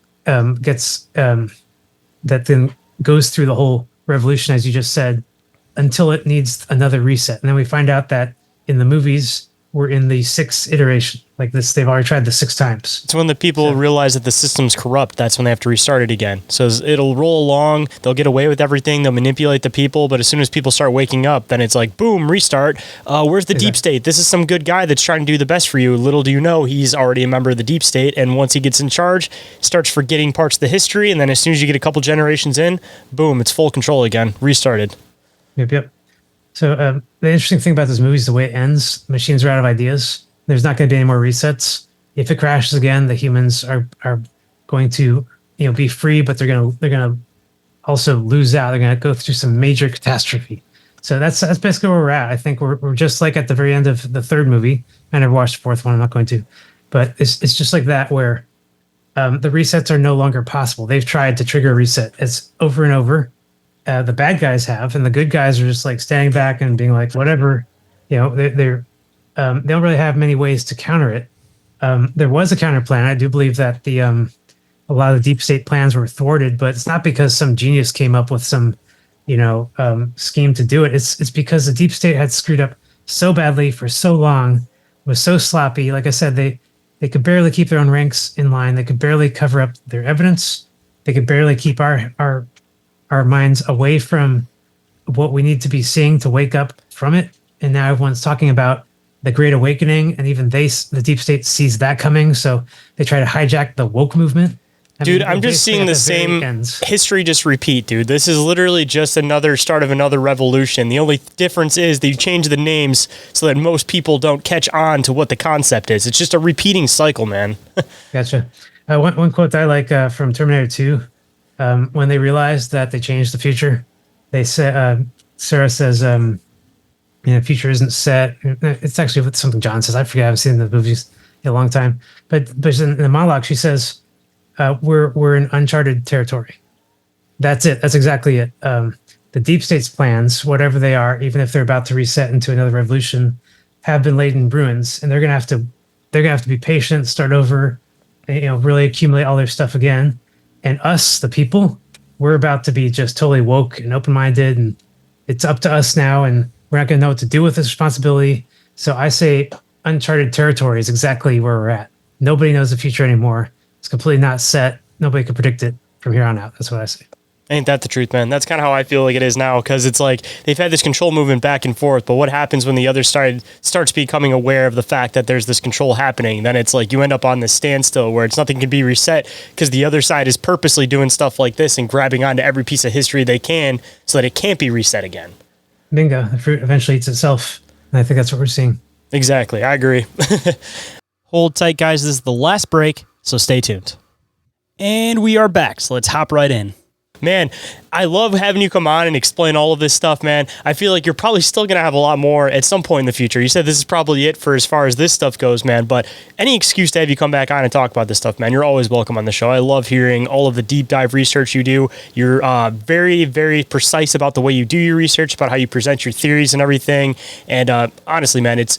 goes through the whole revolution, as you just said, until it needs another reset. And then we find out that in the movies, we're in the sixth iteration. Like this, they've already tried this 6 times. It's when the people realize that the system's corrupt. That's when they have to restart it again. So it'll roll along. They'll get away with everything. They'll manipulate the people. But as soon as people start waking up, then it's like, boom, restart. Where's the deep state? This is some good guy that's trying to do the best for you. Little do you know, he's already a member of the deep state. And once he gets in charge, starts forgetting parts of the history. And then as soon as you get a couple generations in, boom, it's full control again. Restarted. Yep. So the interesting thing about this movie is the way it ends. Machines are out of ideas. There's not going to be any more resets. If it crashes again, the humans are going to be free, but they're gonna also lose out. They're gonna go through some major catastrophe. So that's basically where we're at. I think we're just like at the very end of the 3rd movie. I never watched the 4th one. I'm not going to, but it's just like that where the resets are no longer possible. They've tried to trigger a reset. It's over and over. The bad guys have, and the good guys are just like standing back and being like, whatever. They don't really have many ways to counter it. There was a counter plan. I do believe that a lot of the deep state plans were thwarted, but it's not because some genius came up with some, scheme to do it. It's because the deep state had screwed up so badly for so long, was so sloppy. Like I said, they could barely keep their own ranks in line. They could barely cover up their evidence. They could barely keep our minds away from what we need to be seeing to wake up from it. And now everyone's talking about the Great Awakening, and even the deep state sees that coming. So they try to hijack the woke movement. I'm just seeing the same history just repeat, dude. This is literally just another start of another revolution. The only difference is they change the names so that most people don't catch on to what the concept is. It's just a repeating cycle, man. Gotcha. One quote I like from Terminator 2, when they realized that they changed the future, they said, Sarah says, future isn't set. It's actually something John says. I forget. I haven't seen the movies in a long time. But in the monologue, she says, we're in uncharted territory. That's it. That's exactly it. The deep state's plans, whatever they are, even if they're about to reset into another revolution, have been laid in ruins, and they're gonna have to be patient, start over, really accumulate all their stuff again. And us, the people, we're about to be just totally woke and open-minded, and it's up to us now, and we're not going to know what to do with this responsibility. So I say uncharted territory is exactly where we're at. Nobody knows the future anymore. It's completely not set. Nobody can predict it from here on out. That's what I say. Ain't that the truth, man? That's kind of how I feel like it is now, because it's like they've had this control movement back and forth, but what happens when the other side starts becoming aware of the fact that there's this control happening? Then it's like you end up on this standstill where nothing can be reset because the other side is purposely doing stuff like this and grabbing onto every piece of history they can so that it can't be reset again. Bingo. The fruit eventually eats itself. And I think that's what we're seeing. Exactly. I agree. Hold tight, guys. This is the last break, so stay tuned. And we are back, so let's hop right in. man, I love having you come on and explain all of this stuff, man. I feel like you're probably still going to have a lot more at some point in the future. You said this is probably it for as far as this stuff goes, man, but any excuse to have you come back on and talk about this stuff, man, you're always welcome on the show. I love hearing all of the deep dive research you do. You're very, very precise about the way you do your research, about how you present your theories and everything. And honestly, man, it's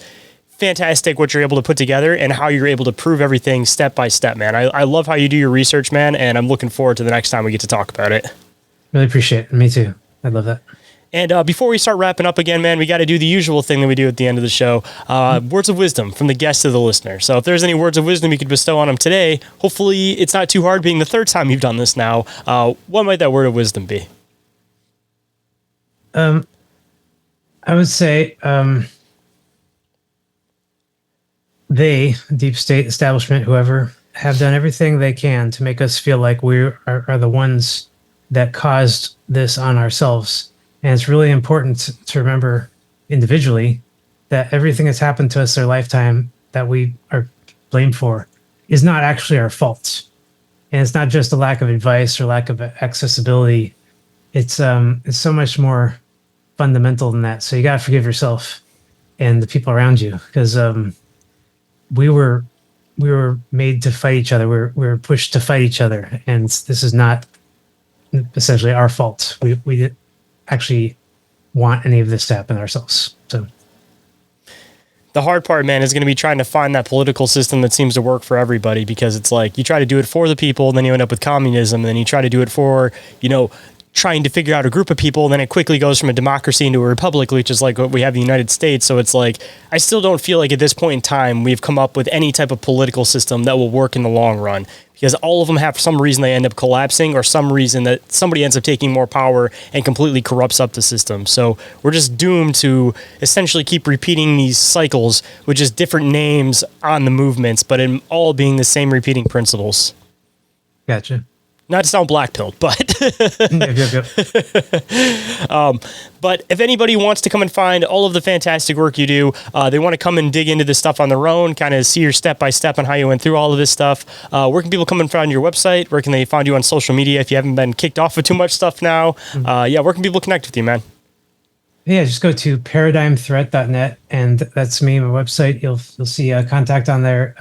fantastic what you're able to put together and how you're able to prove everything step by step, man. I love how you do your research, man, and I'm looking forward to the next time we get to talk about it. Really appreciate it. Me too. I love that. And before we start wrapping up again, man, we got to do the usual thing that we do at the end of the show. Words of wisdom from the guest to the listener. So if there's any words of wisdom you could bestow on them today, hopefully it's not too hard being the third time you've done this now. What might that word of wisdom be? I would say they, deep state establishment, whoever, have done everything they can to make us feel like we are the ones that caused this on ourselves. And it's really important to remember individually that everything that's happened to us in our lifetime that we are blamed for is not actually our fault. And it's not just a lack of advice or lack of accessibility. It's so much more fundamental than that. So you got to forgive yourself and the people around you, because we were made to fight each other. We were pushed to fight each other, and this is not essentially our fault. We didn't actually want any of this to happen ourselves. So the hard part, man, is going to be trying to find that political system that seems to work for everybody, because it's like you try to do it for the people, and then you end up with communism, and then you try to do it for, trying to figure out a group of people, and then it quickly goes from a democracy into a republic, which is like what we have in the United States. So it's like, I still don't feel like at this point in time we've come up with any type of political system that will work in the long run, because all of them have some reason they end up collapsing, or some reason that somebody ends up taking more power and completely corrupts up the system. So we're just doomed to essentially keep repeating these cycles with just different names on the movements, but in all being the same repeating principles. gotcha. Not to sound black-pilled, but Yep. but if anybody wants to come and find all of the fantastic work you do, they want to come and dig into this stuff on their own, kind of see your step-by-step on how you went through all of this stuff, where can people come and find your website? Where can they find you on social media if you haven't been kicked off with too much stuff now? Where can people connect with you, man? Yeah, just go to paradigmthreat.net, and that's me, my website. You'll see contact on there.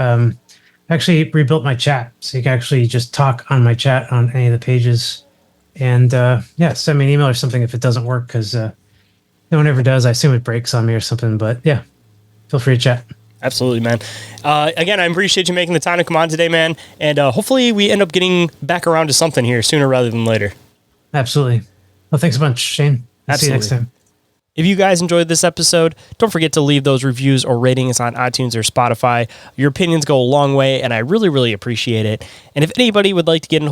Actually rebuilt my chat, so you can actually just talk on my chat on any of the pages. And send me an email or something if it doesn't work, because no one ever does. I assume it breaks on me or something, but yeah, feel free to chat. Absolutely, man. Again, I appreciate you making the time to come on today, man. And hopefully we end up getting back around to something here sooner rather than later. Absolutely. Well, thanks a bunch, Shane. See you next time. If you guys enjoyed this episode, don't forget to leave those reviews or ratings on iTunes or Spotify. Your opinions go a long way, and I really, really appreciate it. And if anybody would like to get a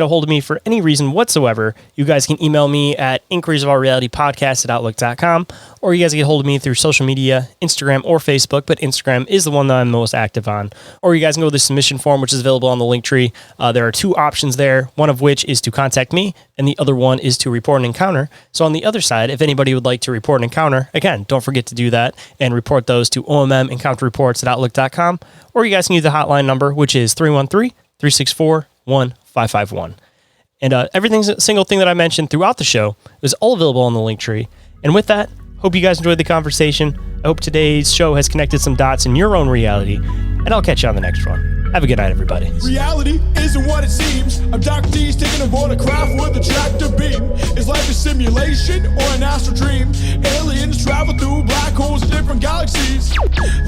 hold of me for any reason whatsoever, you guys can email me at inquiriesofourrealitypodcast@outlook.com, or you guys can get a hold of me through social media, Instagram or Facebook, but Instagram is the one that I'm most active on. Or you guys can go to the submission form, which is available on the link tree. There are two options there, one of which is to contact me, and the other one is to report an encounter. So on the other side, if anybody would like to report an encounter, again, don't forget to do that and report those to ommencounterreports@outlook.com, or you guys can use the hotline number, which is 313-364-1551. And every single thing that I mentioned throughout the show is all available on the link tree. And with that, hope you guys enjoyed the conversation. I hope today's show has connected some dots in your own reality, and I'll catch you on the next one. Have a good night, everybody. Reality isn't what it seems. Abductees taking aboard a craft with a tractor beam. Is life a simulation or an astral dream? Aliens travel through black holes in different galaxies.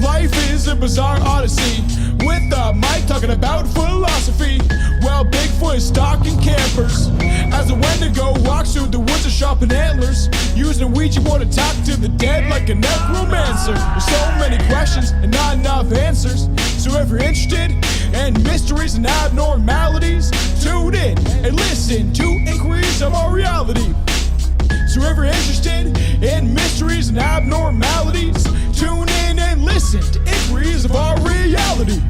Life is a bizarre odyssey, with the mic talking about philosophy. Well, Bigfoot is stalking campers as a Wendigo walks through the woods of sharpened antlers, using a Ouija board to talk to the dead like a necromancer. There's so many questions and not enough answers. So if you're interested in mysteries and abnormalities, tune in and listen to Inquiries of Our Reality. So if you're interested in mysteries and abnormalities, tune in and listen to Inquiries of Our Reality.